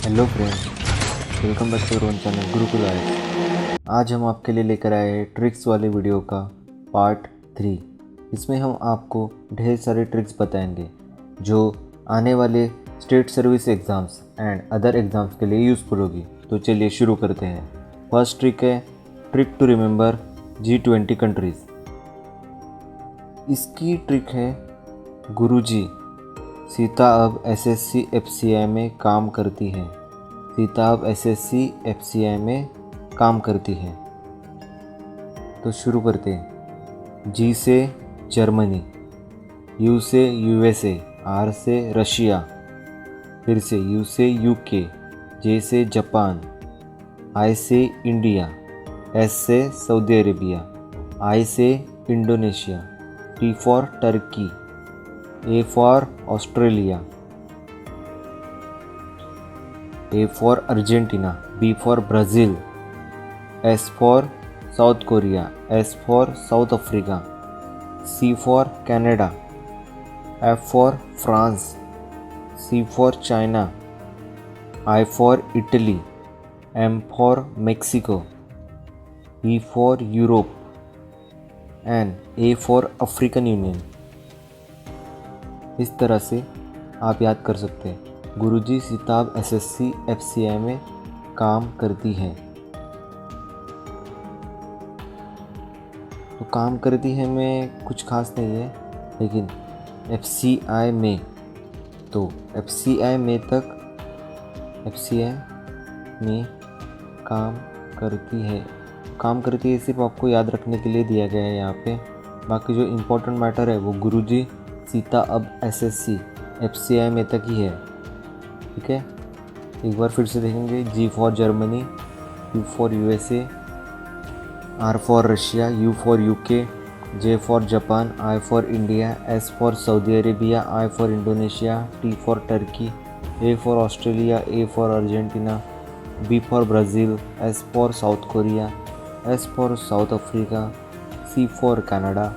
Hello friends, welcome back to रोन channel Gurukul arts. आज हम आपके लिए लेकर आए हैं ट्रिक्स वाले वीडियो का पार्ट 3। इसमें हम आपको ढेर सारे ट्रिक्स बताएंगे जो आने वाले state service exams and other exams के लिए यूज़फुल होगी। तो चलिए शुरू करते हैं। फर्स्ट ट्रिक है trick to remember G20 countries. इसकी ट्रिक है गुरुजी सीता अब SSC FCI में काम करती है। सीता अब SSC FCI में काम करती है। तो शुरू करते हैं। G से जर्मनी, U से USA, R से रशिया, फिर से U से UK, J से जापान, I से इंडिया, S से सऊदी अरेबिया, I से Indonesia, T for Turkey, A for Australia, A for Argentina, B for Brazil, S for South Korea, S for South Africa, C for Canada, F for France, C for China, I for Italy, M for Mexico, E for Europe, and A for African Union। इस तरह से आप याद कर सकते हैं। गुरुजी सीता अब SSC FCI में काम करती है। तो काम करती है में कुछ खास नहीं है, लेकिन FCI में, तो FCI में तक FCI में काम करती है। काम करती है सिर्फ आपको याद रखने के लिए दिया गया है यहाँ पे। बाकी जो इम्पोर्टेंट मैटर है वो गुरुजी सीता अब SSC FCI में तक ही है। ठीक है, एक बार फिर से देखेंगे। G for Germany, U for USA, R for Russia, U for UK, J for Japan, I for India, S for Saudi Arabia, I for Indonesia, T for Turkey, A for Australia, A for Argentina, B for Brazil, S for south Korea, S for south Africa, C for Canada,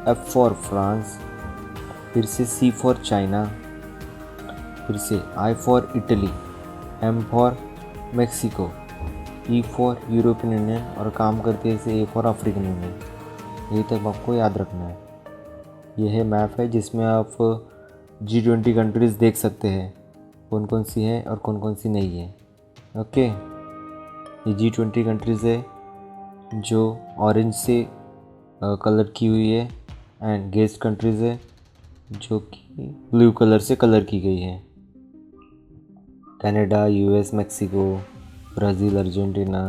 F for France, फिर से C for China, फिर से I for Italy, M for Mexico, E for European union, और काम करती है इसे A for African union. ये तक आपको याद रखना है। यह है मैप है जिसमें आप G20 कंट्रीज़ देख सकते हैं कौन कौन सी हैं और कौन कौन सी नहीं है। ओके, ये G20 कंट्रीज़ है जो ऑरेंज से कलर की हुई है, एंड गेस्ट कंट्रीज़ है जो कि ब्लू कलर से कलर की गई है। Canada, US, Mexico, Brazil, Argentina,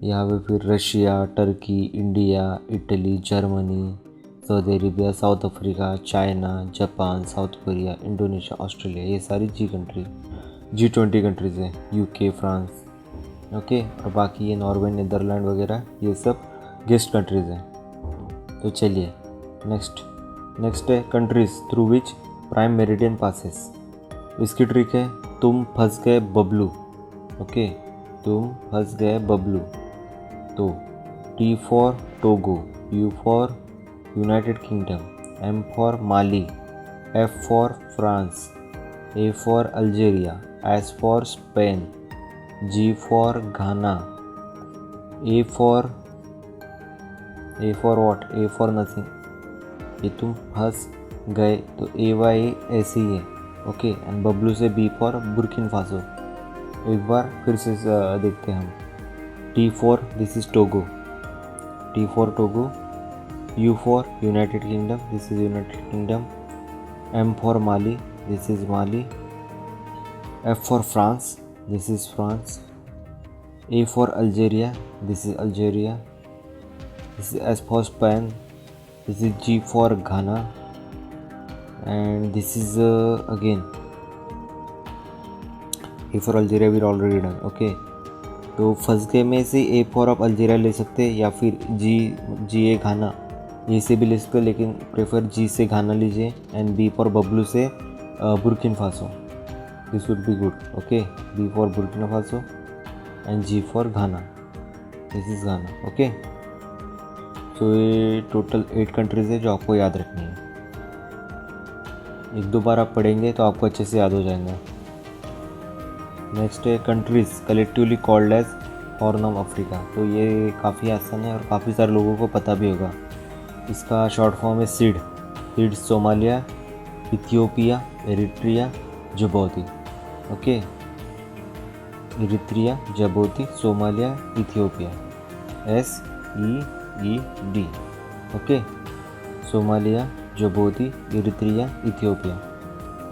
यहाँ पे फिर Russia, Turkey, India, Italy, Germany, Saudi Arabia, south Africa, China, Japan, south Korea, Indonesia, Australia, ये सारी G20 कंट्रीज़ हैं। UK, फ्रांस, ओके, और बाकी ये नॉर्वे, नीदरलैंड वगैरह ये सब गेस्ट कंट्रीज़ हैं। तो चलिए नेक्स्ट है countries through which prime meridian passes. इसकी ट्रिक है तुम फंस गए बबलू। ओके, तुम फंस गए बबलू। तो T for Togo, U for United kingdom, M for Mali, F for France, A for Algeria, S for Spain, G for Ghana, A for what? A for nothing. ये तुम फंस गए तो AY ऐसे ही है। ओके, एंड बबलू से B for Burkina Faso. एक बार फिर से देखते हैं हम। T for this is Togo, T for Togo, U for United kingdom, this is United kingdom, M for Mali, this is Mali, F for France, this is France, A for Algeria, this is Algeria, this is S for Spain, this is G for Ghana, and this is again A for Algeria, we already done। okay, तो फंस गए में से A for आप Algeria ले सकते हैं, या फिर G A घाना, ये से भी ले सकते हैं, लेकिन प्रेफर G से घाना लीजिए, एंड B फॉर बबलू से Burkina Faso, this would be good. Okay, B for Burkina Faso and G for Ghana, this is Ghana. Okay, तो ये टोटल 8 कंट्रीज़ है जो आपको याद रखनी है। एक दो बार आप पढ़ेंगे तो आपको अच्छे से याद हो जाएगा। नेक्स्ट है countries collectively called as Horn of Africa. तो ये काफ़ी आसान है और काफ़ी सारे लोगों को पता भी होगा। इसका शॉर्ट फॉर्म है seed. Seed Somalia, Ethiopia, Eritrea, Djibouti. Okay, Eritrea, Djibouti, Somalia, Ethiopia. SEED। Okay, Somalia, Djibouti, Eritrea, Ethiopia.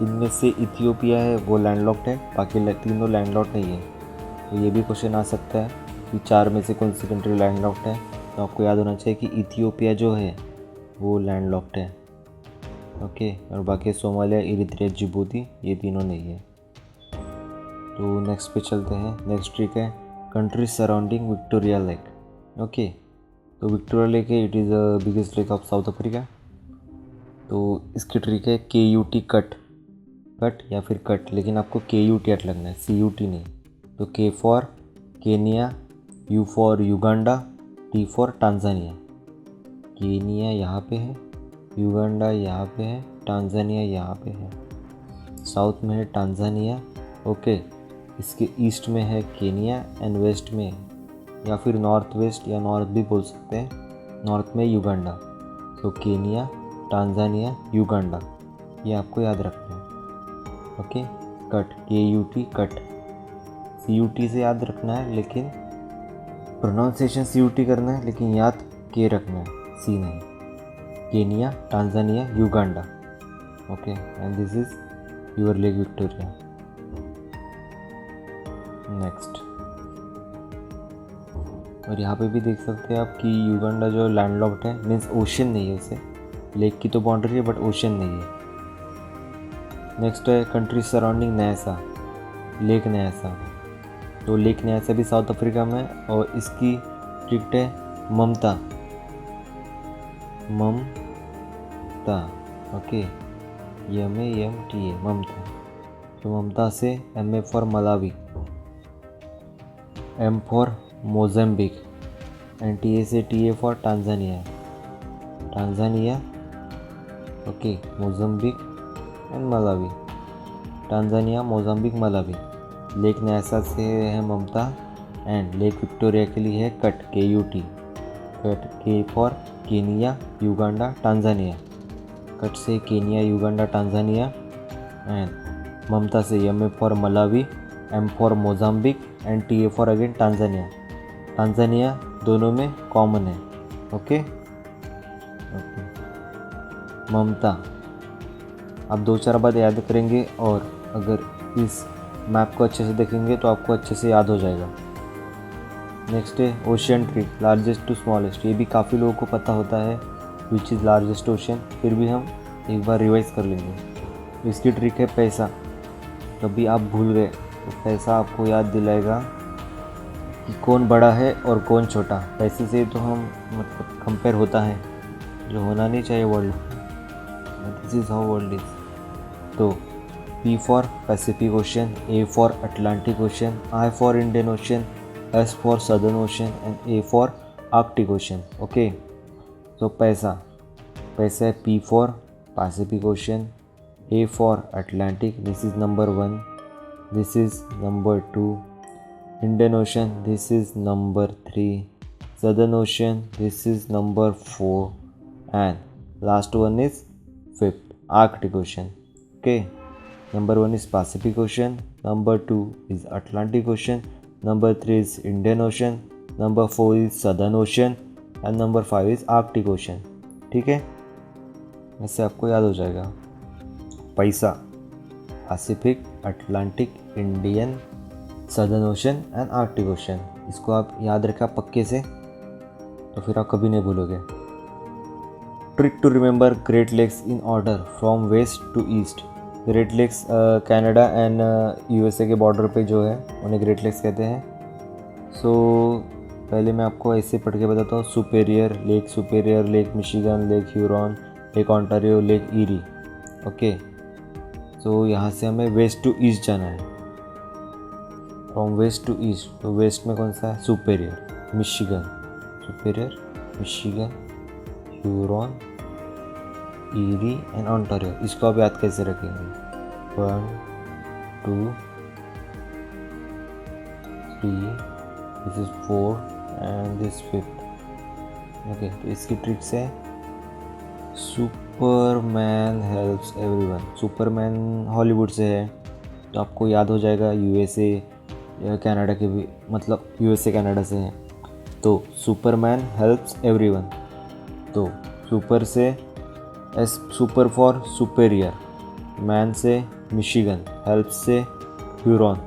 इनमें से इथियोपिया है वो लैंडलॉक्ड है, बाकी तीनों लैंडलॉक्ड नहीं है। तो ये भी क्वेश्चन आ सकता है कि 4 में से कौन सी कंट्री लैंडलॉक्ड है। तो आपको याद होना चाहिए कि इथियोपिया जो है वो लैंडलॉक्ड है। ओके, और बाकी सोमालिया, इरिट्रिया, जिबूती ये तीनों नहीं है। तो नेक्स्ट पे चलते हैं। नेक्स्ट ट्रिक है country surrounding Victoria lake. Okay, तो विक्टोरिया लेक है, it is the biggest lake of south Africa. तो इसकी ट्रिक है KUT कट या फिर कट, लेकिन आपको KUT लगना है, CUT नहीं। तो K for Kenya, U for Uganda, T for Tanzania. Kenya यहाँ पे है, युगांडा यहाँ पे है, टांजानिया यहाँ पे है। साउथ में है टांजानिया। ओके, इसके ईस्ट में है केनिया एंड वेस्ट में या फिर नॉर्थ वेस्ट या नॉर्थ भी बोल सकते हैं, नॉर्थ में युगांडा। तो केनिया, टांजानिया, युगांडा, ये आपको याद रखना है। Okay, cut KUT cut, CUT से याद रखना है, लेकिन प्रोनाउंसिएशन CUT करना है, लेकिन याद के रखना है, C नहीं। Kenya, Tanzania, Uganda. Okay, and this is your lake Victoria. Next, और यहाँ पे भी देख सकते हैं आप कि युगांडा जो लैंडलॉक्ड है, मीन्स ओशन नहीं है उसे, लेक की तो बाउंड्री है बट ओशन नहीं है। नेक्स्ट है country surrounding Nyasa, lake Nyasa. तो लेक न्यासा भी साउथ अफ्रीका में है और इसकी ट्रिक है ममता। ओके, MAMTA, ममता। तो ममता से MA for Malawi, M for Mozambique, and TA से TA for Tanzania. Okay, Mozambique and Malawi, Tanzania, Mozambique, Malawi. Lake Nyasa से है ममता एंड लेक विक्टोरिया के लिए है cut, KUT cut, K for Kenya, Uganda, Tanzania. Cut से Kenya, Uganda, Tanzania, and Mamta से MA for Malawi, M for Mozambique and TA for again Tanzania. Tanzania दोनों में common है। ओके, ममता आप 2-4 बार याद करेंगे और अगर इस मैप को अच्छे से देखेंगे तो आपको अच्छे से याद हो जाएगा। नेक्स्ट है ocean tree, largest to smallest. ये भी काफ़ी लोगों को पता होता है विच इज़ लार्जेस्ट ओशियन, फिर भी हम एक बार रिवाइज कर लेंगे। इसकी ट्रिक है पैसा। कभी आप भूल गए तो पैसा आपको याद दिलाएगा कि कौन बड़ा है और कौन छोटा। पैसे से तो हम मतलब कंपेयर होता है, जो होना नहीं चाहिए world. This is how world is. तो P for Pacific ocean, A for Atlantic ocean, I for Indian ocean, S for southern ocean and A for Arctic ocean. Okay, तो पैसा है P for Pacific ocean, A for Atlantic, this is number 1, this is number 2, Indian ocean, this is number 3, southern ocean, this is number 4, and last one is 5th, Arctic ocean. Okay, number 1 is Pacific Ocean, number 2 is Atlantic Ocean, number 3 is Indian Ocean, number 4 is Southern Ocean and number 5 is Arctic Ocean। ठीक है, ऐसे आपको याद हो जाएगा। पैसा Pacific, Atlantic, Indian, southern ocean and Arctic ocean. इसको आप याद रखा पक्के से, तो फिर आप कभी नहीं भूलोगे। Trick to remember Great Lakes in order from west to east. Great Lakes Canada and USA के बॉर्डर पे जो है उन्हें ग्रेट लेक्स कहते हैं। सो पहले मैं आपको ऐसे पढ़ के बताता हूँ। Superior, lake Michigan, lake Huron, lake Ontario, lake Erie. Okay, so यहाँ से हमें वेस्ट टू ईस्ट जाना है। फ्रॉम वेस्ट टू ईस्ट, तो वेस्ट में कौन सा है? Superior, Michigan, Huron, Erie and Ontario. इसको आप याद कैसे रखेंगे? 1 2 3, this is 4 and this 5th। Okay, तो इसकी ट्रिक्स है Superman helps everyone. Superman Hollywood से है तो आपको याद हो जाएगा यूएसए या कनाडा के भी, मतलब यूएसए कनाडा से है। तो सुपरमैन हेल्प्स एवरीवन, तो सुपर से S super for superior, man से मिशिगन, हेल्प से ह्यूरॉन,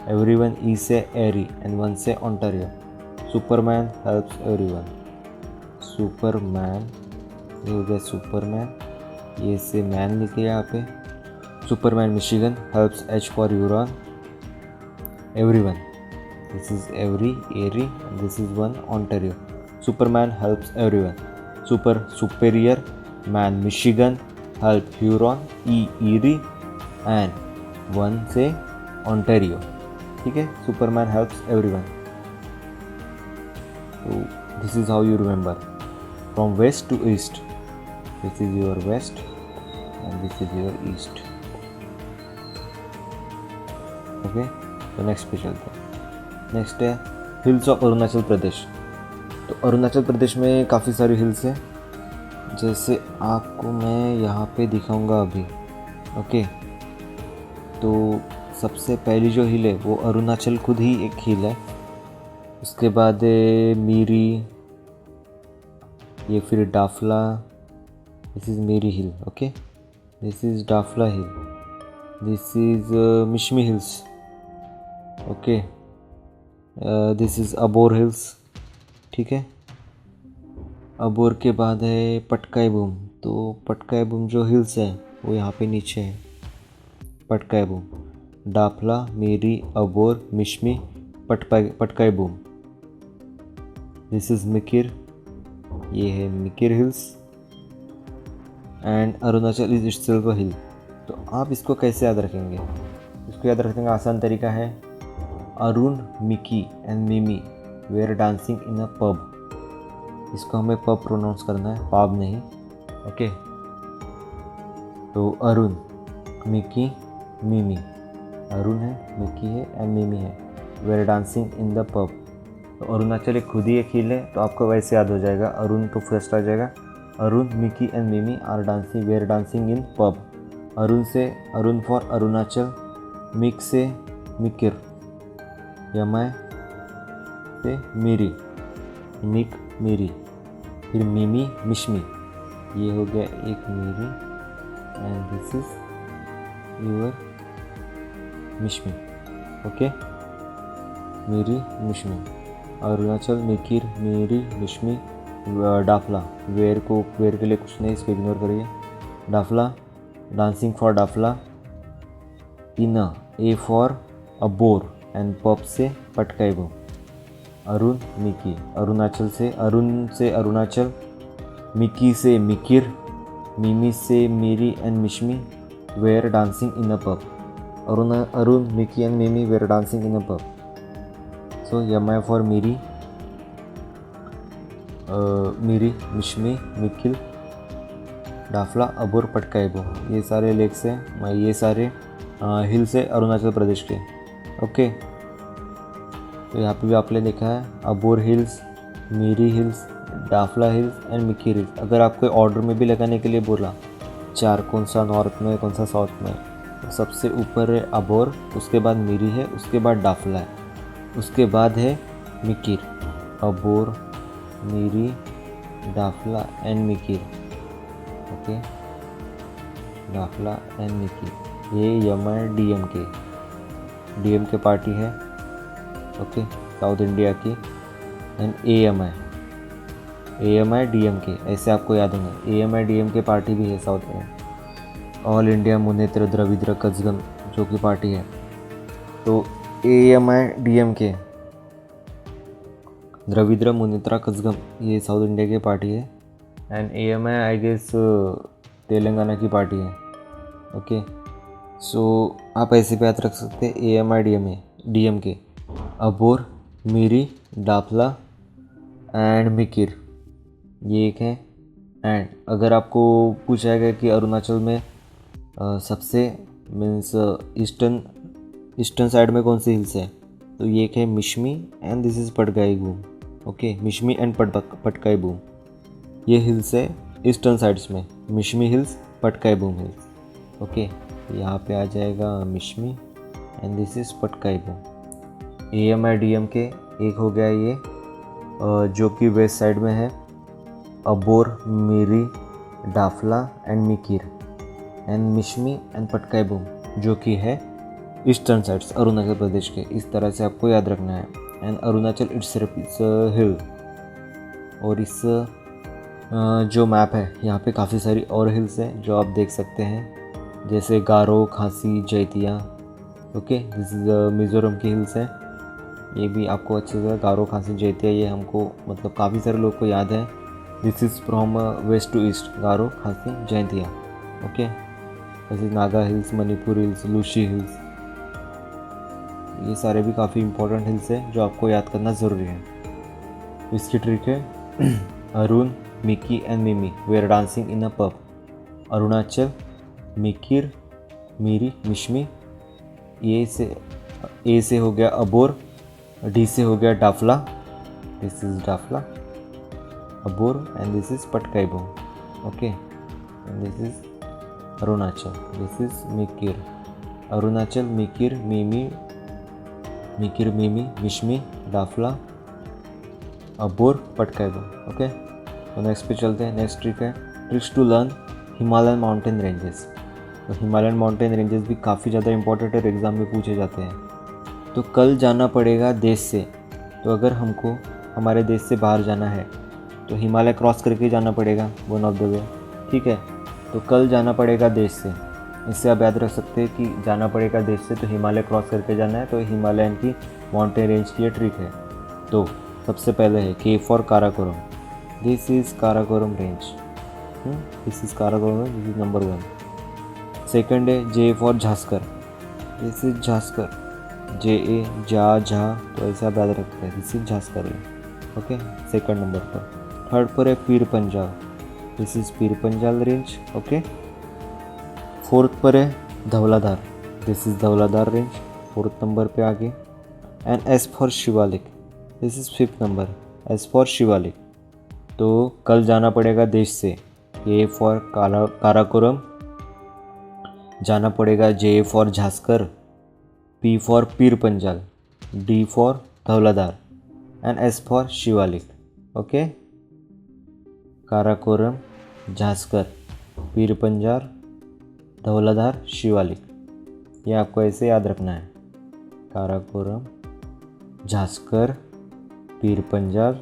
एवरीवन ई से एरी एंड वन से Ontario. Superman helps everyone. Superman, ये हो गया सुपरमैन, ये से मैन लिखे यहाँ पे। Superman Michigan helps H for Huron, everyone, this is every Erie and this is one Ontario. Superman helps everyone. Super Superior, man Michigan, help Huron E Erie and one से Ontario. ठीक है, Superman helps everyone. तो this is how you remember from west to east. This is your west and this is your east. Okay, तो next पे चलते हैं। Next है hills of Arunachal Pradesh. तो अरुणाचल प्रदेश में काफ़ी सारी हिल्स हैं, जैसे आपको मैं यहाँ पे दिखाऊंगा अभी। ओके, तो सबसे पहली जो हिल है वो अरुणाचल खुद ही एक हिल है। उसके बाद मीरी, ये फिर Dafla, this is Miri hill. Okay, this is Dafla hill, this is Mishmi hills. Okay, this is Abor hills. ठीक है, अबोर के बाद है पटकाई बूम। तो पटकाई बूम जो हिल्स है वो यहाँ पे नीचे है। पटकाई बूम, डाफला, मीरी, अबोर, मिशमी, पटकाई बूम। दिस इज़ मिकिर, ये है Mikir hills and Arunachal is itself a hill. तो आप इसको कैसे याद रखेंगे? इसको याद रखने का आसान तरीका है, Arun, Mickey and Mimi were dancing in a pub. इसको हमें पब प्रोनाउंस करना है, पब नहीं। ओके, तो अरुण, मिकी, मिमी, अरुण है, मिकी है एंड मिमी है, were dancing in the pub. तो अरुणाचल एक खुद ही एक हिल है, तो आपको वैसे याद हो जाएगा, अरुण तो फर्स्ट आ जाएगा। Arun, Mickey and Mimi are dancing, were dancing in pub. Arun से अरुण फॉर अरुणाचल, मिक से मिकिर, यमाय से मीरी, मिक मीरी, फिर मिमी मिशमी, ये हो गया एक Miri and this is your Mishmi. Okay, Miri Mishmi, Arunachal, Mikir, Miri, Mishmi, Dafla, were के लिए कुछ नहीं, इसको इग्नोर करिए। डाफला, डांसिंग फॉर डाफला, इना, A for Abor and pub से पटकाई बूम। अरुण, मिकी, अरुणाचल से अरुणाचल, मिकी से मिकिर, मिमी से Miri and Mishmi, were dancing in a pub. Arun, Mickey and Mimi were dancing in a pub. So यमाय फॉर मीरी, मीरी, मिशमी, मिकिल, डाफला, अबोर, पटकाईबो, ये सारे लेक्स हैं, ये सारे हिल्स है अरुणाचल प्रदेश के। ओके, तो यहाँ पे भी आपने देखा है Abor hills, Miri hills, Dafla hills and Mickey hills. अगर आपको ऑर्डर में भी लगाने के लिए बोला, चार कौन सा नॉर्थ में कौन सा साउथ में, तो सबसे ऊपर है अबोर, उसके बाद मीरी है, उसके बाद डाफला है, उसके बाद है Mikir. Abor, Miri, Dafla and Mikir. Okay, Dafla and Mikir, ये यमन डीएम के पार्टी है। ओके, साउथ इंडिया की। एंड एएमआई डीएमके, ऐसे आपको याद होंगे, एएमआई डीएमके पार्टी भी है साउथ में। ऑल इंडिया मुनेत्र द्रविड़ कज़गम जो की पार्टी है। तो एएमआई डीएमके, द्रविड़ मुनेत्रा कज़गम, ये साउथ इंडिया की पार्टी है। And AMI I guess Telangana की पार्टी है। ओके, सो आप ऐसे भी याद रख सकते हैं, AMI DMK, Abor, Miri, Dafla and Mikir, ये एक है। एंड अगर आपको पूछा जाएगा कि अरुणाचल में सबसे मीन्स ईस्टर्न साइड में कौन सी हिल्स है, तो ये एक है Mishmi and this is Patkai Bum. Okay, Mishmi and Patkai Bum ये हिल्स है ईस्टर्न साइड्स में, Mishmi hills, Patkai Bum hills. Okay, यहाँ पे आ जाएगा Mishmi and this is Patkai Bum. AMIDM के एक हो गया ये जो कि वेस्ट साइड में है, Abor, Miri, Dafla and Mikir, and Mishmi and Patkai Bum जो कि है ईस्टर्न साइड्स अरुणाचल प्रदेश के। इस तरह से आपको याद रखना है। एंड अरुणाचल इट्स हिल। और इस जो मैप है यहाँ पे काफ़ी सारी और हिल्स हैं जो आप देख सकते हैं, जैसे गारो, Khasi, Jaintia. Okay, this is Mizoram की हिल्स हैं। ये भी आपको अच्छे से गारो, खासी, जैतिया ये हमको मतलब काफ़ी सारे लोग को याद है। This is from west to east, Garo, Khasi, Jaintia. Okay, जैसे Naga hills, Manipur hills, Lushai hills, ये सारे भी काफ़ी इंपॉर्टेंट हिल्स हैं जो आपको याद करना ज़रूरी है। इसकी ट्रिक है Arun, Mickey and Mimi were dancing in a pub. Arunachal, Mikir, Miri, Mishmi. A से हो गया अबोर, डी से हो गया Dafla, this is Dafla, Abor and this is Patkai Bum. Okay, and this is Arunachal, this is Mikir. Arunachal, Mikir, Mimi, Mishmi, Dafla, Abor, Patkai Bum. Okay, तो नेक्स्ट पे चलते हैं। नेक्स्ट ट्रिक है tricks to learn Himalayan mountain ranges. तो हिमालयन माउंटेन रेंजेस भी काफ़ी ज़्यादा इंपॉर्टेंट है, एग्ज़ाम में पूछे जाते हैं। तो कल जाना पड़ेगा देश से, तो अगर हमको हमारे देश से बाहर जाना है तो हिमालय क्रॉस करके जाना पड़ेगा, वन ऑफ द वे। ठीक है, तो कल जाना पड़ेगा देश से, इससे आप याद रख सकते हैं कि जाना पड़ेगा देश से तो हिमालय क्रॉस करके जाना है। तो हिमालयन की माउंटेन रेंज की ये ट्रिक है। तो सबसे पहले है K for Karakoram, this is Karakoram range, this is Karakoram, this is number 1। Second है J for Zanskar, this is Zanskar, JA, झा, तो ऐसे आप याद रखते हैं, this is Zanskar range. Okay, second number पर। थर्ड पर है Pir Panjal, this is Pir Panjal range. Okay, fourth पर है Dhauladhar, this is Dhauladhar range, fourth number पे आगे। And S for Shivalik, this is fifth number, S for Shivalik. तो कल जाना पड़ेगा देश से, A फॉर काराकोरम, जाना पड़ेगा J for Zanskar, P for Pir Panjal, D for Dhauladhar and S for Shivalik. Okay, Karakoram, Zanskar, Pir Panjal, Dhauladhar, Shivalik, ये आपको ऐसे याद रखना है। Karakoram, Zanskar, Pir Panjal,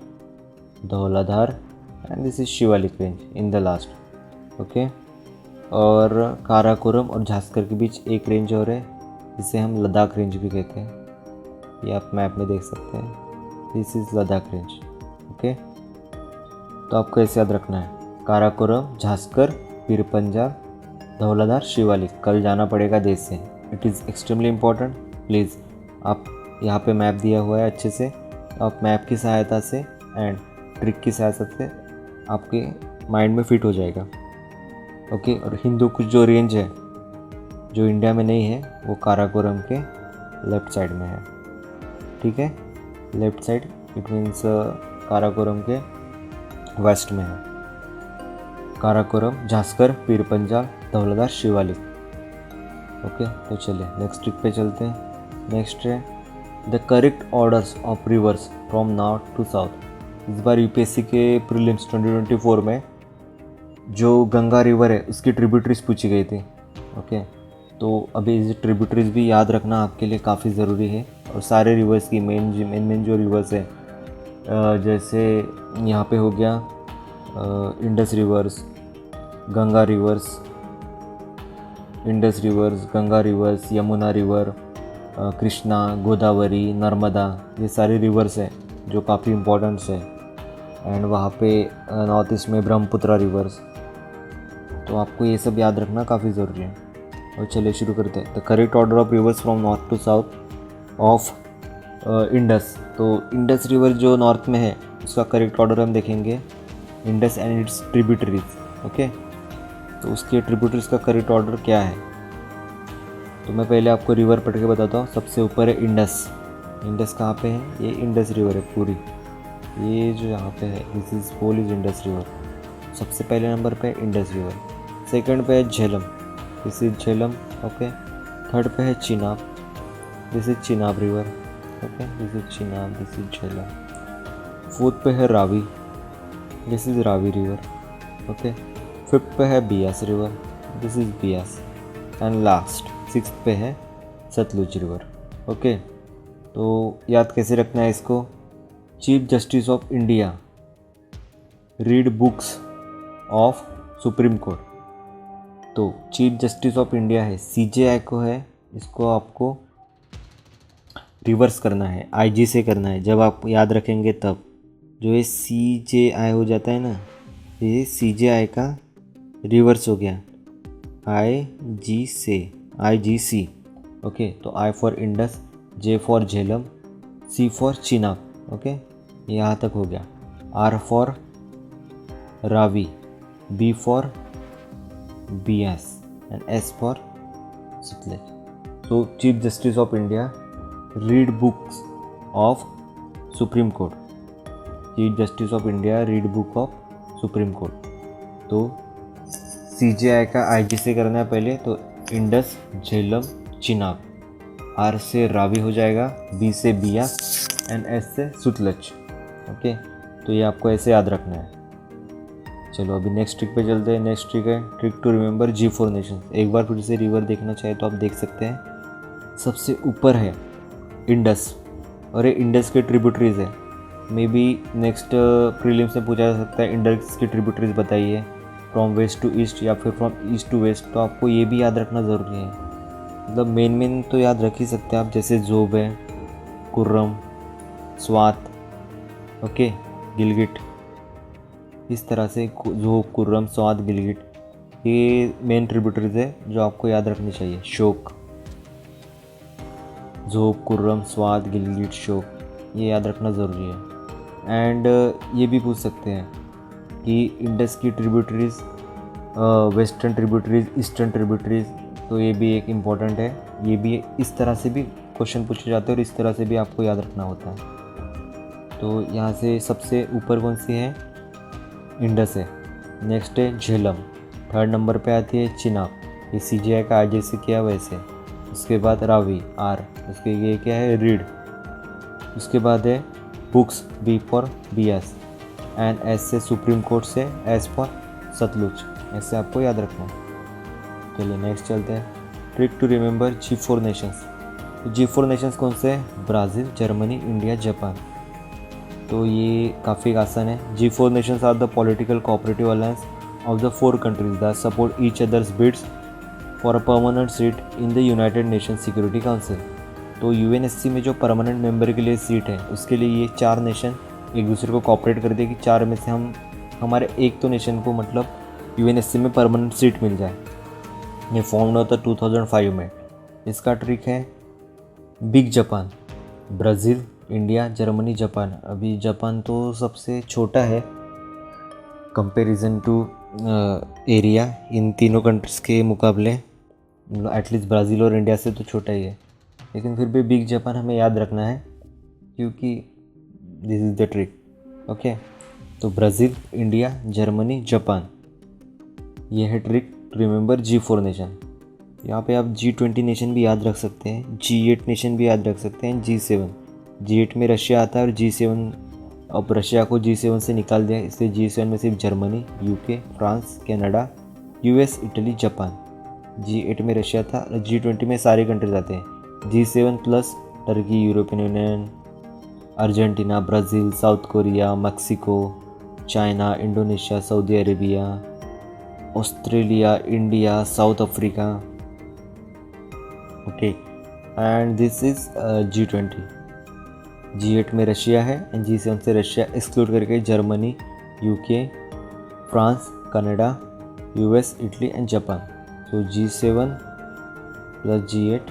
Dhauladhar and this is Shivalik range in the last. Okay, और काराकोरम और झास्कर के बीच एक रेंज और है, जिसे हम लद्दाख रेंज भी कहते हैं। ये आप मैप में देख सकते हैं, this is Ladakh range. Okay, तो आपको ऐसे याद रखना है, काराकोरम, झास्कर, पीर पंजाल, धौलाधार, शिवालिक, कल जाना पड़ेगा देश से। It is extremely important. Please, आप यहाँ पे मैप दिया हुआ है अच्छे से, आप मैप की सहायता से एंड ट्रिक की सहायता से आपके माइंड में फिट हो जाएगा। ओके, और हिंदू कुछ जो रेंज है जो इंडिया में नहीं है वो काराकोरम के लेफ़्ट साइड में है। ठीक है, left side it means Karakoram के वेस्ट में है। काराकोरम, झास्कर, पीर पंजाल, धौलाधार, शिवालिक। ओके, तो चलिए नेक्स्ट ट्रिक पे चलते हैं। नेक्स्ट है the correct orders of rivers from north to south. इस बार यूपीएससी के प्रीलिम्स 2024 में जो गंगा रिवर है उसकी ट्रिब्यूटरीज पूछी गई थी। ओके, तो अभी इस ट्रिब्यूटरीज भी याद रखना आपके लिए काफ़ी ज़रूरी है। और सारे रिवर्स की मेन जो रिवर्स है, जैसे यहाँ पे हो गया Indus reverse, Ganga reverse, Indus reverse, Ganga reverse, Yamuna river, Krishna, Godavari, Narmada, ये सारे रिवर्स हैं जो काफ़ी इम्पोर्टेंट्स है। एंड वहाँ पे नॉर्थ ईस्ट में ब्रह्मपुत्र रिवर्स, तो आपको ये सब याद रखना काफ़ी ज़रूरी है। और चलिए शुरू करते हैं। The correct order of rivers from north to south of Indus. तो इंडस रिवर जो नॉर्थ में है उसका करेक्ट ऑर्डर हम देखेंगे, Indus and its tributaries. Okay, तो उसके ट्रिब्यूटरीज का करेक्ट ऑर्डर क्या है, तो मैं पहले आपको रिवर पढ़ के बताता हूँ। सबसे ऊपर है इंडस, इंडस कहाँ पे है? ये इंडस रिवर है पूरी, ये जो यहाँ पे है this is pole is Indus river. सबसे पहले नंबर पे इंडस रिवर, सेकंड पे है Jhelum, this is Jhelum. Okay, third पे है Chenab, this is Chenab river. Okay, this is Chenab, this is Jhelum. Fourth पे है Ravi, this is Ravi river. Okay, fifth पे है Beas river, this is Beas. And last sixth पे है सतलुज रिवर। ओके, तो याद कैसे रखना है इसको? Chief justice of India read books of supreme court. तो चीफ जस्टिस ऑफ इंडिया है, CJI को है, इसको आपको रिवर्स करना है, IG से करना है। जब आप याद रखेंगे तब जो ये CJI हो जाता है ना, ये CJI का रिवर्स हो गया IG से, IGC। ओके, तो I for Indus, J for Jhelum, C for Chenab. Okay, यहाँ तक हो गया। R for Ravi, B for Beas and S for Sutlej. तो chief justice of India read books of supreme court, chief justice of India read book of supreme court. तो CJI का IG से करना है पहले, तो इंडस, झेलम, चिनाब। R से रावी हो जाएगा, B से बियास एंड S से सतलज। ओके, तो ये आपको ऐसे याद रखना है। चलो अभी नेक्स्ट ट्रिक पे चलते हैं। नेक्स्ट ट्रिक है trick to remember G4 nations. एक बार फिर से रिवर देखना चाहे तो आप देख सकते हैं। सबसे ऊपर है इंडस, और ये इंडस के ट्रिब्यूटरीज है। मे बी नेक्स्ट प्रीलिम्स में पूछा जा सकता है इंडस की ट्रिब्यूटरीज बताइए फ्रॉम वेस्ट टू ईस्ट या फिर फ्रॉम ईस्ट टू वेस्ट। तो आपको ये भी याद रखना ज़रूरी है। मतलब मेन तो याद रख ही सकते हैं आप, जैसे जोब है, कुर्रम, स्वात, ओके, गिलगिट। इस तरह से जोब, कुर्रम, स्वात, गिलगिट ये मेन ट्रिब्यूटरीज है जो आपको याद रखनी चाहिए। शोक, जोब, कुर्रम, स्वात, गिलगिट, शोक, ये याद रखना ज़रूरी है। एंड ये भी पूछ सकते हैं कि इंडस की tributaries, western tributaries, eastern tributaries, तो ये भी एक इम्पॉर्टेंट है। ये भी इस तरह से भी क्वेश्चन पूछे जाते हैं और इस तरह से भी आपको याद रखना होता है। तो यहाँ से सबसे ऊपर कौन सी है? इंडस है। नेक्स्ट है झेलम, थर्ड नंबर पे आती है चिनाब, ये CJI का IG से किया वैसे। उसके बाद रावी, R, उसके ये क्या है? रीड। उसके बाद है books, B for Beas and S से सुप्रीम कोर्ट से S फॉर सतलुज। ऐसे आपको याद रखना है। चलिए नेक्स्ट चलते हैं। Trick to remember G4 nations. तो G4 नेशंस कौन से हैं? Brazil, Germany, India, Japan. तो ये काफ़ी आसान है। G4 nations are the political cooperative alliance of the 4 countries that support each others bids for a permanent seat in the United nation security council. तो UNSC में जो परमानेंट मेंबर के लिए सीट है, उसके लिए ये 4 नेशन एक दूसरे को कोऑपरेट कर दे कि 4 में से हमारे एक तो नेशन को मतलब UNSC में परमानेंट सीट मिल जाए। ये फॉर्म होता 2005 में। इसका ट्रिक है big Japan, Brazil, India, Germany, Japan. अभी जापान तो सबसे छोटा है कंपैरिजन टू एरिया इन तीनों कंट्रीज़ के मुकाबले, मतलब एटलीस्ट ब्राज़ील और इंडिया से तो छोटा ही है, लेकिन फिर भी बिग जापान हमें याद रखना है क्योंकि this is the trick. Okay, तो ब्राज़ील, इंडिया, जर्मनी, जापान, ये है trick to remember G4 nation. यहाँ पे आप G20 नेशन भी याद रख सकते हैं, G8 नेशन भी याद रख सकते हैं, G7। G8 में रशिया आता है और G7, अब रशिया को G7 से निकाल दिया, इसलिए G7 में सिर्फ Germany, UK, France, Canada, US, Italy, Japan. G8 में रशिया था, G20 में सारे कंट्रीज आते हैं। G7 plus Turkey, European union, Argentina, Brazil, south Korea, Mexico, China, Indonesia, Saudi Arabia, Australia, India, south Africa. Okay, and this is G20। G8 में Russia है and G7 से Russia exclude करके Germany, UK, France, Canada, US, Italy and Japan. So G7 plus G8,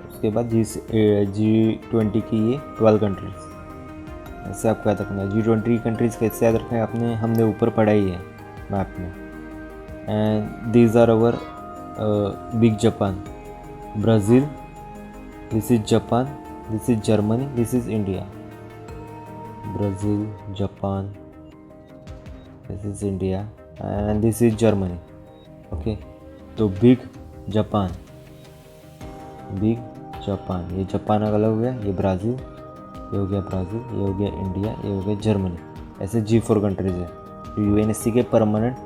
उसके बाद G20 की ये 12 countries. ऐसे आपको याद रखना है। G20 कंट्रीज़ कैसे याद रखना है आपने, हमने ऊपर पढ़ा ही है मैप में। And these are our big Japan, Brazil, this is Japan, this is Germany, this is India. Brazil, Japan, this is India and this is Germany. Okay, तो बिग जापान, बिग जापान, ये Japan अलग हो गया, ये Brazil, ये हो गया Brazil, ये हो गया इंडिया, ये हो गया जर्मनी। ऐसे G4 कंट्रीज़ है जो यूएनएससी के परमानेंट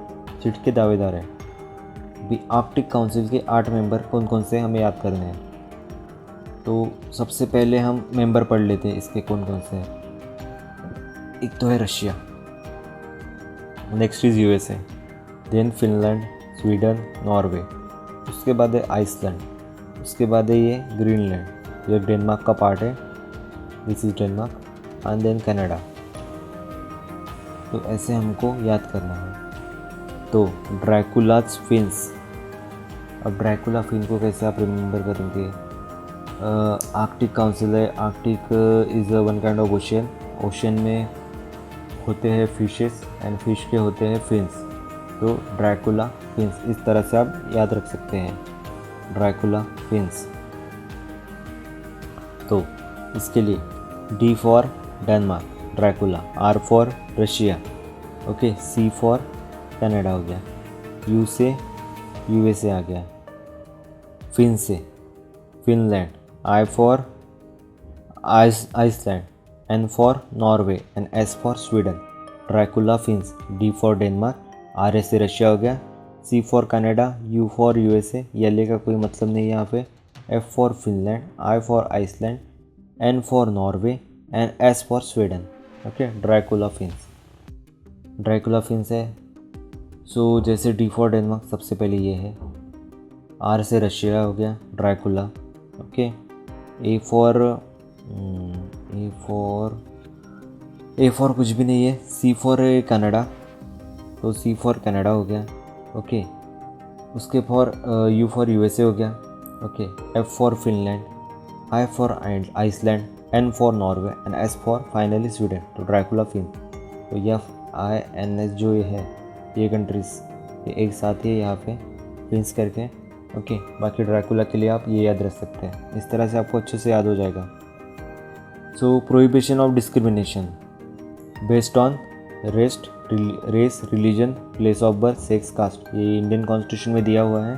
सीट के दावेदार हैं। भी आर्कटिक काउंसिल के 8 मेंबर कौन कौन से हमें याद करने हैं। तो सबसे पहले हम मेंबर पढ़ लेते हैं इसके कौन कौन से हैं। एक तो है Russia, next is USA, then Finland, Sweden, Norway, उसके बाद है आइसलैंड, उसके बाद है ये ग्रीनलैंड, ये डेनमार्क का पार्ट है, this is Denmark, and then Canada. तो ऐसे हमको याद करना है। तो ड्रैकुलाज फिन्स, अब ड्रैकुला फिन को कैसे आप रिमेंबर करेंगे। आर्कटिक काउंसिल है, Arctic is one kind of ocean, ocean में होते हैं फिशेस एंड फिश के होते हैं फिन्स, तो ड्रैकुला फिन्स, इस तरह से आप याद रख सकते हैं, ड्रैकुला फिन्स। तो इसके लिए D for Denmark, Dracula, R for Russia, okay, C for Canada हो गया, U से USA आ गया, फिन से Finland, I for Iceland, N for Norway and S for Sweden. Dracula fins, D for Denmark, R से Russia हो गया, C for Canada, U for USA, L का कोई मतलब नहीं है यहाँ पे, F for Finland, I for Iceland, N for Norway and S for Sweden. Okay, Dracula fins, Dracula fins है। सो जैसे D फॉर डेनमार्क सबसे पहले ये है, R से रशिया हो गया, ड्रैकुला, ओके, A फॉर कुछ भी नहीं है, C फॉर कनाडा, तो C फॉर कनाडा हो गया, ओके, उसके फॉर U फॉर USA हो गया, okay, F for Finland, I for Iceland, N for Norway and S for finally Sweden. तो ड्रैकुला फिन, तो FINS जो ये है, ये कंट्रीज ये एक साथ ही यहाँ पे फिन्स करके, ओके। बाकी ड्रैकुला के लिए आप ये याद रख सकते हैं, इस तरह से आपको अच्छे से याद हो जाएगा। So prohibition of discrimination based on race, religion, place of birth, sex, caste, ये इंडियन कॉन्स्टिट्यूशन में दिया हुआ है।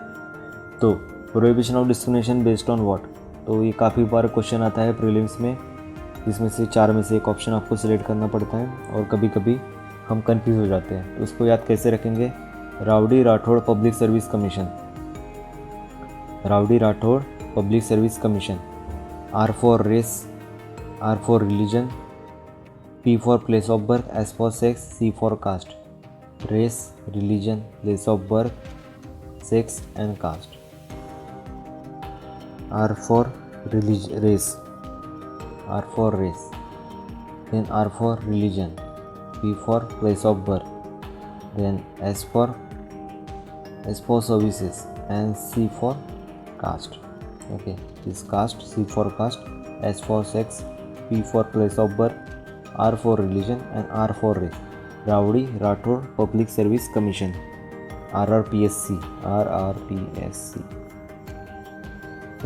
तो prohibition of discrimination based on what, तो ये काफ़ी बार क्वेश्चन आता है प्रीलिम्स में, जिसमें से 4 में से एक ऑप्शन आपको सिलेक्ट करना पड़ता है और कभी कभी हम कंफ्यूज हो जाते हैं। तो उसको याद कैसे रखेंगे, rowdy Rathore public service commission, rowdy Rathore public service commission, R for race, R for religion, P for place of birth, S for sex, C for caste, race, religion, place of birth, sex and caste. R for race, R for race, then R for religion, P for place of birth, then S for services and C for caste. Okay, this caste, C for caste, S for sex, P for place of birth, R for religion and R for race. Rowdy Rathod Public Service Commission, RRPSC,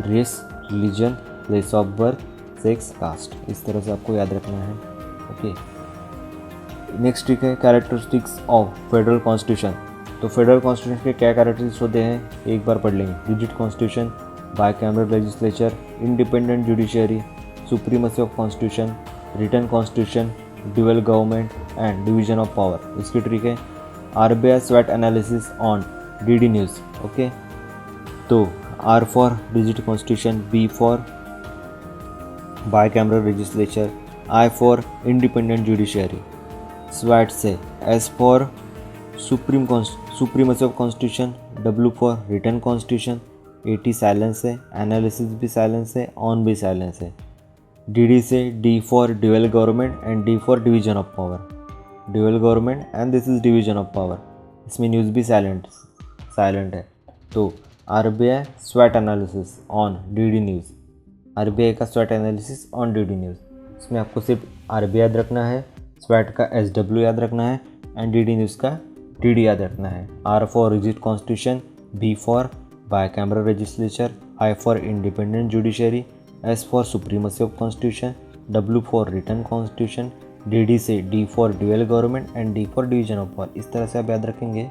race, religion, place of birth, sex, caste, इस तरह से आपको याद रखना है। Okay, next trick है characteristics of federal constitution. तो federal constitution के क्या कैरेक्टरिस्टिक्स होते हैं एक बार पढ़ लेंगे। Rigid constitution, bicameral legislature, independent judiciary, supremacy of constitution, written constitution, dual government and division of power. इसकी ट्रिक है RBI SWOT analysis on DD news. Okay, तो R for rigid constitution, B for bicameral legislature, I for independent judiciary, SWOT से S for supremacy of constitution, W for written constitution, AT silence है, analysis भी silence है, on भी silence है। DD से D for dual government and D for division of power, dual government and this is division of power. इसमें news भी silent है। तो RBI SWOT analysis on DD news, RBI का SWOT analysis on DD news, इसमें आपको सिर्फ RBI याद रखना है, SWOT का SW याद रखना है एंड DD न्यूज़ का DD याद रखना है। R for rigid constitution, B for bicameral legislature, I for independent judiciary, S for supremacy of constitution, W for written constitution, D से D for dual government and D for division of power. इस तरह से आप याद रखेंगे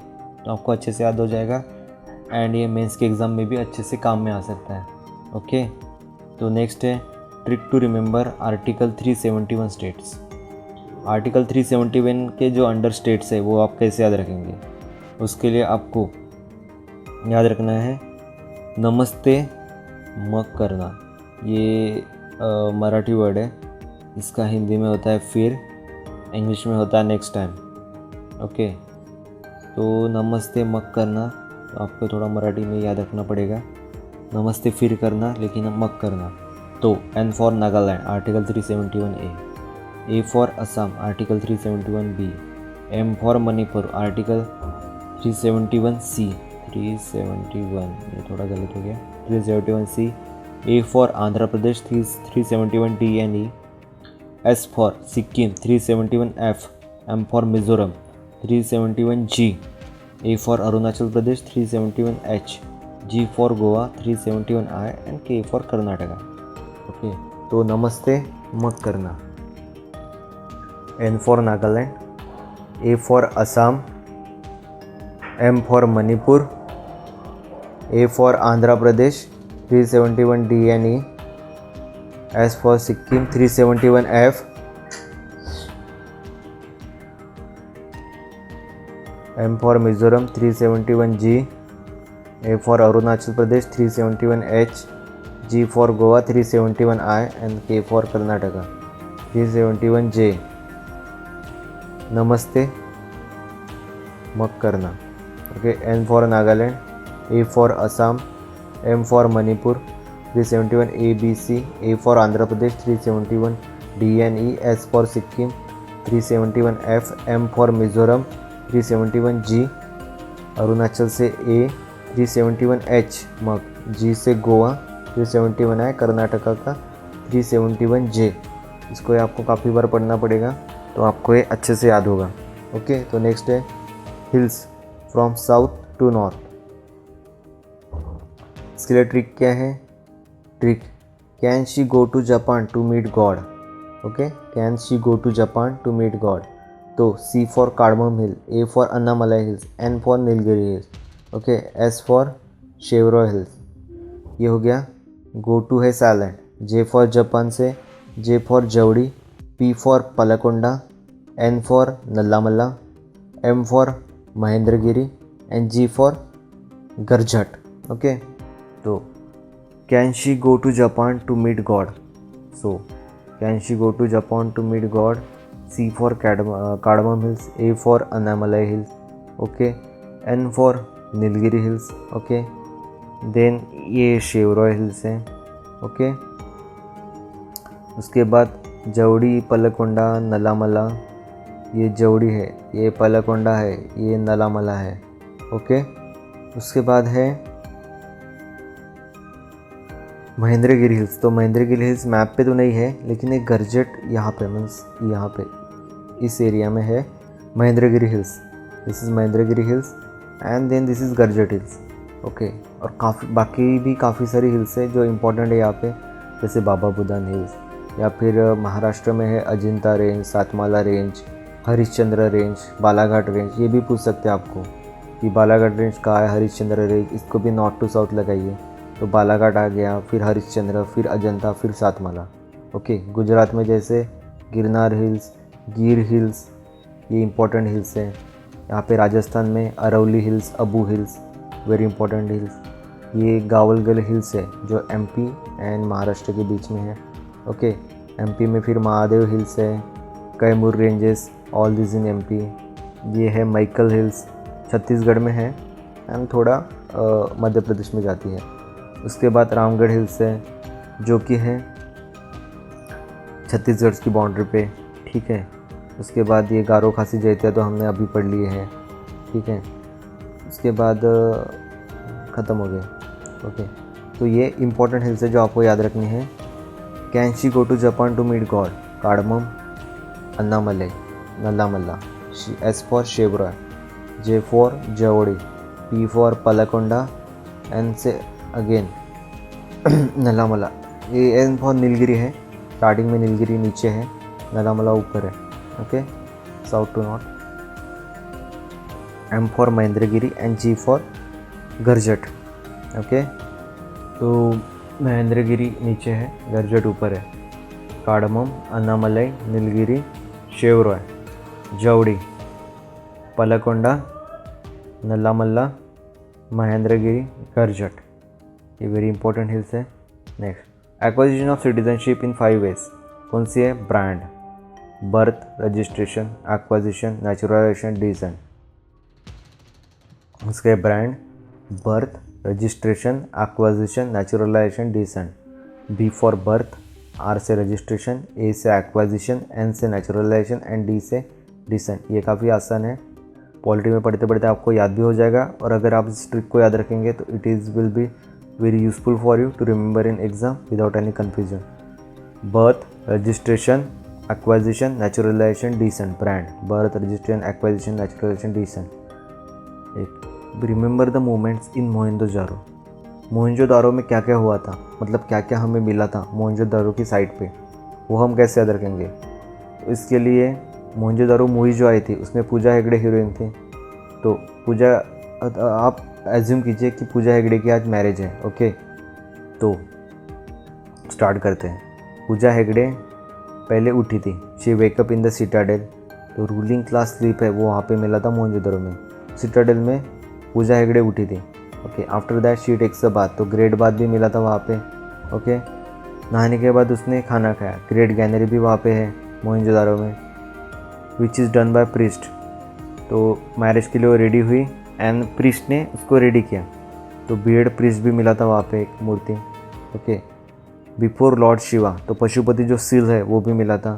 तो आपको अच्छे से याद हो जाएगा एंड ये मेंस के एग्ज़ाम में भी अच्छे से काम में आ सकता है। ओके, तो नेक्स्ट है trick to remember article 371 states. Article 371 के जो अंडर स्टेट्स है वो आप कैसे याद रखेंगे, उसके लिए आपको याद रखना है नमस्ते मक करना। ये मराठी वर्ड है, इसका हिंदी में होता है फिर, इंग्लिश में होता है नेक्स्ट टाइम। ओके, तो नमस्ते मक करना तो आपको थोड़ा मराठी में याद रखना पड़ेगा, नमस्ते फिर करना लेकिन मक करना। तो N for Nagaland article 371A for Assam article 371B, M for Manipur article 371C, 371 ये थोड़ा गलत हो गया, 371C, A for Andhra Pradesh 371D and E, S for Sikkim 371F, M for Mizoram 371G, A for Arunachal Pradesh 371H, G for Goa 371I and K for Karnataka. Okay, तो नमस्ते मक करना, N for Nagaland, A for Assam, M for Manipur, A for Andhra Pradesh 371D and E, S for Sikkim 371F, M for Mizoram 371G, A for Arunachal Pradesh 371H, G for Goa 371I and K for Karnataka 371J। नमस्ते मक करना। Okay, N for Nagaland, A for Assam, M for Manipur 371ABC, A for Andhra Pradesh 371D and E, S for Sikkim 371F, M for Mizoram 371G, Arunachal से A 371H मक, जी से Goa 371I, Karnataka का 371J। इसको आपको काफ़ी बार पढ़ना पड़ेगा तो आपको ये अच्छे से याद होगा। ओके, तो नेक्स्ट है hills from south to north. इसके लिए ट्रिक क्या है? Trick, can she go to Japan to meet God. Okay, can she go to Japan to meet God. तो C for cardamom hill, A for Annamalai hills, N for Nilgiri hills, okay, S for Shevaroy hills. ये हो गया। Go to है silent, J for Japan से J for Javadi, P for Palkonda, N for Nallamalla, M for Mahendragiri and G for Garhjat. Okay, तो can she go to Japan to meet God. So can she go to Japan to meet God, C for cardamom hills, A for Annamalai hills, okay, N for Nilgiri hills, okay, then ये Shevaroy hills हैं, okay. उसके बाद जवड़ी, पलकोंडा, नलामला, ये जवड़ी है, ये पलकोंडा है, ये नलामला है, ओके। उसके बाद है महेंद्रगिरी हिल्स। तो महेंद्रगिरी हिल्स मैप पे तो नहीं है, लेकिन एक गरजट यहाँ पे मीन्स यहाँ पे इस एरिया में है Mahendragiri hills. This is Mahendragiri hills and then this is Garhjat hills, okay. और बाकी भी काफ़ी सारी हिल्स है जो इम्पोर्टेंट है यहाँ पे, जैसे बाबा बुदान हिल्स, या फिर महाराष्ट्र में है Ajanta range, Satmala range, Harishchandra range, Balaghat range. ये भी पूछ सकते हैं आपको कि बालाघाट रेंज कहाँ है, हरिश्चंद्र रेंज, इसको भी नॉर्थ टू साउथ लगाइए। तो बालाघाट आ गया, फिर हरिश्चंद्र, फिर अजंता, फिर सातमाला, ओके। गुजरात में जैसे गिरनार हिल्स, गिर हिल्स, ये इंपॉर्टेंट हिल्स हैं। यहाँ पे राजस्थान में Aravalli hills, Abu hills, very important hills. ये गावलगल हिल्स है जो एमपी एंड महाराष्ट्र के बीच में है, ओके। एमपी में फिर महादेव हिल्स है, Kaimur ranges, all this in MP. ये है मैकल हिल्स, छत्तीसगढ़ में है एंड थोड़ा मध्य प्रदेश में जाती है। उसके बाद रामगढ़ हिल्स है जो कि है छत्तीसगढ़ की बाउंड्री पे, ठीक है। उसके बाद ये गारो खासी जैतिया तो हमने अभी पढ़ लिए हैं, ठीक है। उसके बाद ख़त्म हो गया, ओके। तो ये इंपॉर्टेंट हिल्स है जो आपको याद रखनी है। Can she go to Japan to meet God, cardamom, Annamalai, Nallamala, S for Shevaroy, J for Javadi, P for Palkonda, N से again Nallamala, A N for Nilgiri है, स्टार्टिंग में नीलगिरी नीचे है, नलामला ऊपर है। Okay, south to north. M for Mahendragiri and G for Garhjat. Okay, तो महेंद्रगिरी नीचे है, गरजट ऊपर है। कार्डमम, अन्नामलाई, नीलगिरी, शेवरॉय, जवड़ी, पलकोंडा, नल्लामल्ला, महेंद्रगिरी, गरजट, ये वेरी इंपॉर्टेंट हिल्स है। Next, acquisition of citizenship in 5 ways, कौन सी है? Brand, birth, registration, acquisition, naturalisation, descent. उसके brand, birth, registration, acquisition, naturalisation, descent. B for birth, R से रजिस्ट्रेशन, ए से एक्वाजिशन, एन से नेचुरलाइजेशन एंड डी से descent. ये काफ़ी आसान है, पॉलिटी में पढ़ते पढ़ते आपको याद भी हो जाएगा, और अगर आप इस ट्रिक को याद रखेंगे तो it is will be very useful for you to remember in exam without any confusion. Birth, registration, acquisition, naturalisation, descent. Brand, birth, registration, acquisition, naturalisation, descent. एक, remember the moments in Mohenjodaro. Mohenjodaro में क्या क्या हुआ था, मतलब क्या क्या हमें मिला था मोहनजोदारो की साइट पे, वो हम कैसे याद रखेंगे? तो इसके लिए मोहनजोदारो मूवी जो आई थी उसमें पूजा हेगड़े हीरोइन थी। तो पूजा, आप एज्यूम कीजिए कि पूजा हेगड़े की आज मैरिज है। ओके, तो स्टार्ट करते हैं। पूजा हेगड़े पहले उठी थी, she wake up in the Citadel. तो रूलिंग क्लास स्लीप है वो वहाँ पे मिला था मोहनजोदारो में। सिटाडेल में पूजा हेगड़े उठी थी। Okay, after that she takes a bath, तो ग्रेट बाथ भी मिला था वहाँ पे। ओके, नहाने के बाद उसने खाना खाया। ग्रेट गैनरी भी वहाँ पे है मोहनजोदारो में, which is done by priest. तो मैरिज के लिए वो रेडी हुई एंड प्रीस्ट ने उसको रेडी किया। तो बियर्ड प्रीस्ट भी मिला था वहाँ पे एक मूर्ति। ओके, बिफोर लॉर्ड शिवा, तो पशुपति जो सील है वो भी मिला था।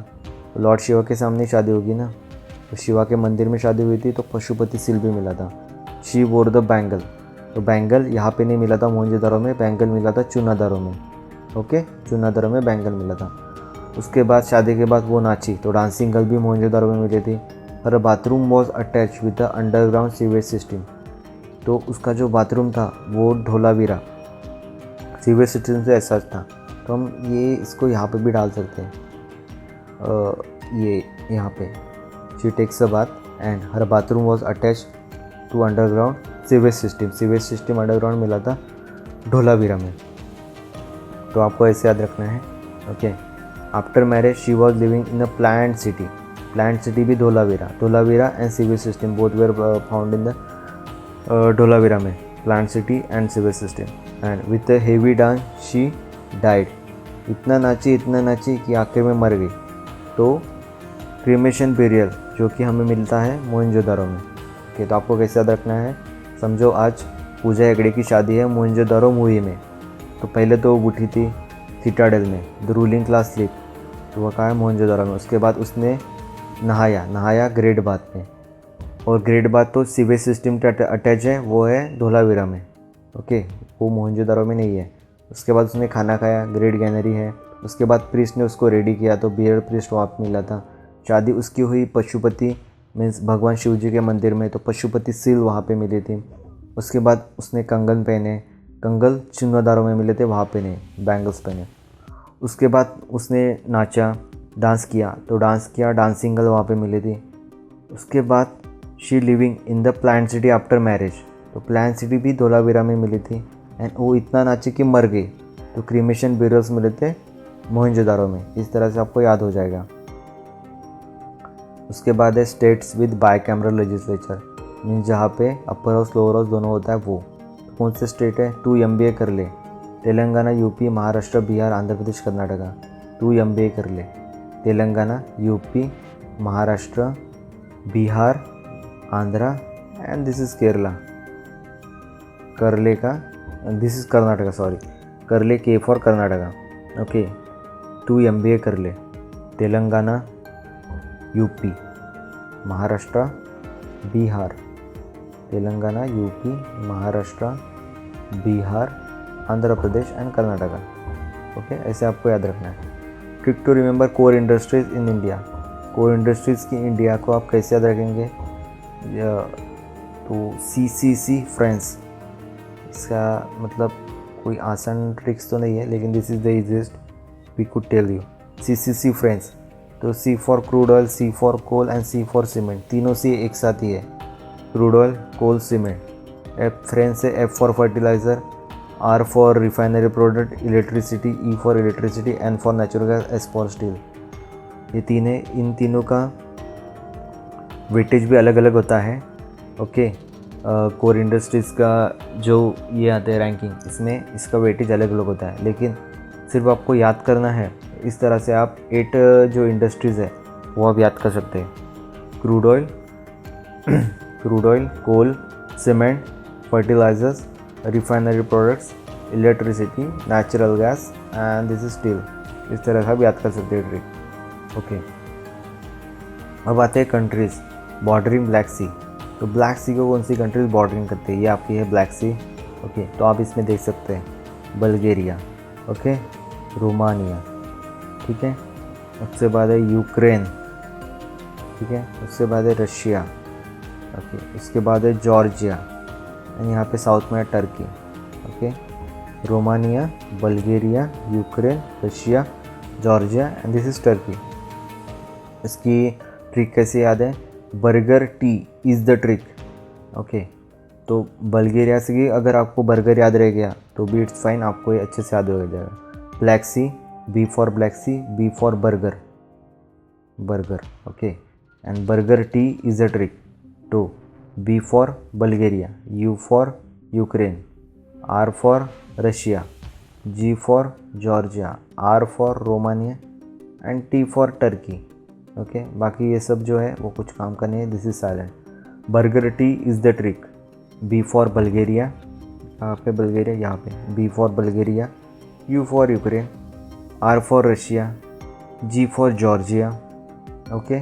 तो लॉर्ड शिवा के सामने शादी होगी ना, तो शिवा के मंदिर में शादी हुई थी, तो पशुपति सील भी मिला था। शी वोर द बैंगल, तो बैंगल यहाँ पे नहीं मिला था मोहनजोदारो में, बैंगल मिला था चूनादारो में। ओके, चूनादारो में बैंगल मिला था। उसके बाद शादी के बाद वो नाची, तो डांसिंग गर्ल भी मोहनजोदारो में मिली थी। Her bathroom was attach with the underground sewage system, तो उसका जो बाथरूम था वो धोलावीरा सीवेज सिस्टम से ऐसा था। तो हम ये इसको यहाँ पे भी डाल सकते हैं, ये यहाँ पे, she takes a bath and her bathroom was attach to underground sewage system. Sewage system underground मिला था धोलावीरा में, तो आपको ऐसे याद रखना है। Okay, after marriage she was living in a plant city. Plant city भी Dholavira, Dholavira and sewage system both were found in the Dholavira में, plant city and sewage system. And with a heavy dance she died, इतना नाची कि आखिर में मर गई। तो क्रीमेशन बेरियल जो कि हमें मिलता है मोहनजोदारो में। ओके, तो आपको कैसे याद रखना है? समझो आज पूजा हेगड़े की शादी है मोहनजोदारो मूवी में, तो पहले तो वो उठी थी सिटाडेल में, द रूलिंग क्लास स्लीप, तो वो कहा है मोहनजोदारो में। उसके बाद उसने नहाया ग्रेट बाथ में, और ग्रेट बाथ तो सीवेज सिस्टम के अटैच है, वो है धोलावीरा में। ओके, वो मोहनजोदारो में नहीं है। उसके बाद उसने खाना खाया, ग्रेट गैनरी है। उसके बाद प्रीस्ट ने उसको रेडी किया, तो बियर्ड प्रीस्ट वहाँ पे मिला था। शादी उसकी हुई पशुपति मीन्स भगवान शिव जी के मंदिर में, तो पशुपति सील वहाँ पे मिली थी। उसके बाद उसने कंगन पहने, कंगल चुनादारों में मिले थे, वहाँ पे नहीं, बैंगल्स पहने। उसके बाद उसने नाचा, डांस किया, तो डांसिंग गर्ल वहाँ पे मिली थी। उसके बाद she living in the plant city after marriage, तो प्लांट सिटी भी धोलावीरा में मिली थी। एंड वो इतना नाची कि मर गई, तो क्रीमेशन बेरियल्स मिले थे मोहनजोदारो में। इस तरह से आपको याद हो जाएगा। उसके बाद है states with by cameral legislature, means जहाँ पे अपर हाउस लोअर हाउस दोनों होता है वो। तो कौन से स्टेट है? 2 MBA कर ले, तेलंगाना, यूपी, महाराष्ट्र, बिहार, आंध्र प्रदेश, कर्नाटका। 2 MBA कर ले, Telangana, UP, Maharashtra, Bihar, Andhra and this is Kerala. करले का, दिस इज़ कर्नाटका, सॉरी, करले के फॉर कर्नाटका। ओके, 2 MBA कर ले, Telangana, UP, Maharashtra, Bihar, Telangana, UP, Maharashtra, Bihar, Andhra Pradesh and Karnataka. Okay, ऐसे आपको याद रखना है। Trick to remember core industries in India. Core industries की इंडिया को आप कैसे याद रखेंगे? तो CCC फ्रांस, इसका मतलब कोई आसान ट्रिक्स तो नहीं है, लेकिन this is the easiest we could tell you. C friends, तो C for crude oil, C for coal and C for cement, तीनों सी एक साथ ही है, crude oil, coal, cement. F friends है, F for fertiliser, R for refinery product, electricity, E for electricity, N for natural gas, S for steel. ये तीन है, इन तीनों का वेटेज भी अलग अलग होता है। ओके, कोर इंडस्ट्रीज़ का जो ये आते हैं रैंकिंग, इसमें इसका वेटेज अलग अलग होता है, लेकिन सिर्फ आपको याद करना है। इस तरह से आप 8 जो इंडस्ट्रीज़ है वो आप याद कर सकते हैं। Crude oil coal, cement, fertilisers, refinery products, electricity, natural gas and this is steel. इस तरह से आप याद कर सकते हैं ट्रिक। ओके, अब आते हैं कंट्रीज़ बॉर्डरिंग ब्लैक सी। तो ब्लैक सी को कौन सी कंट्रीज बॉर्डरिंग करती है, ये आपकी है ब्लैक सी। ओके, तो आप इसमें देख सकते हैं बल्गेरिया, ओके, रोमानिया, ठीक है, उससे बाद है यूक्रेन, ठीक है, उससे बाद है रशिया, ओके, उसके बाद है जॉर्जिया, यहाँ पे साउथ में है Turkey. Okay, Romania, Bulgaria, Ukraine, Russia, Georgia and this is Turkey. इसकी ट्रिक कैसे याद है, burger T is the trick. Okay, तो बल्गेरिया से अगर आपको बर्गर याद रह गया तो भी इट्स फाइन, आपको ये अच्छे से याद हो जाएगा। Black Sea, B for Black Sea, B for burger, okay, and burger T is the trick. तो B for Bulgaria, U for Ukraine, R for Russia, G for Georgia, R for Romania and T for Turkey. Okay, बाकी ये सब जो है वो कुछ काम का नहीं है, this is silent. Burger T is the trick, B for Bulgaria, यहाँ पे बल्गेरिया, यहाँ पे B for Bulgaria, U for Ukraine, R for Russia, G for Georgia, okay,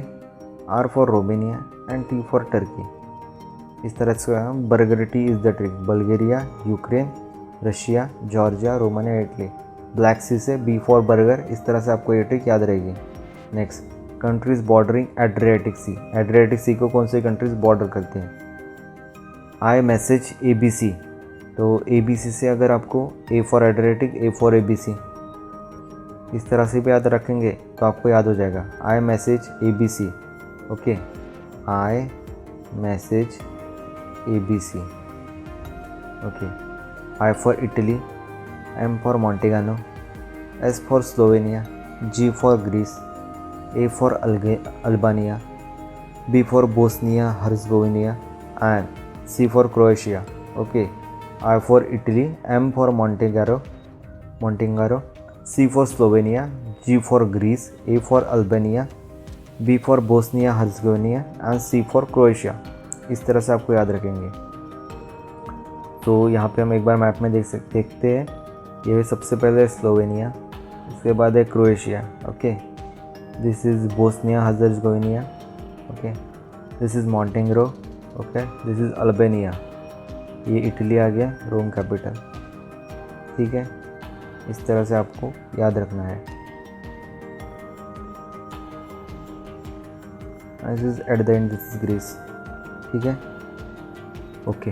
R for Romania and T for Turkey. इस तरह से burger T is the trick, Bulgaria, Ukraine, Russia, Georgia, Romania, Italy. Black Sea से B for burger, इस तरह से आपको ये trick याद रहेगी। नेक्स्ट, कंट्रीज बॉर्डरिंग एड्रियाटिक सी। एड्रियाटिक सी को कौन सी कंट्रीज बॉर्डर करते हैं, आई मैसेज ए बी सी। तो ए बी सी से अगर आपको A for Adriatic, A for A B C, इस तरह से भी याद रखेंगे तो आपको याद हो जाएगा, I message A B C. Okay, I message A B C, okay, I for Italy, M for Montenegro, S for Slovenia, G for Greece, A for Albania, B for Bosnia Herzegovina and C for Croatia. Okay, I for Italy, M for Montenegro, C for Slovenia, G for Greece, A for Albania, B for Bosnia Herzegovina and C for Croatia। इस तरह से आपको याद रखेंगे। तो यहाँ पे हम एक बार मैप में देखते हैं। ये सबसे पहले स्लोवेनिया, उसके बाद है Croatia, okay, this is Bosnia Herzegovina, okay, this is Montenegro, okay, this is Albania। ये इटली आ गया, रोम कैपिटल, ठीक है। इस तरह से आपको याद रखना है। this is at the end, this is Greece, ठीक है। Okay,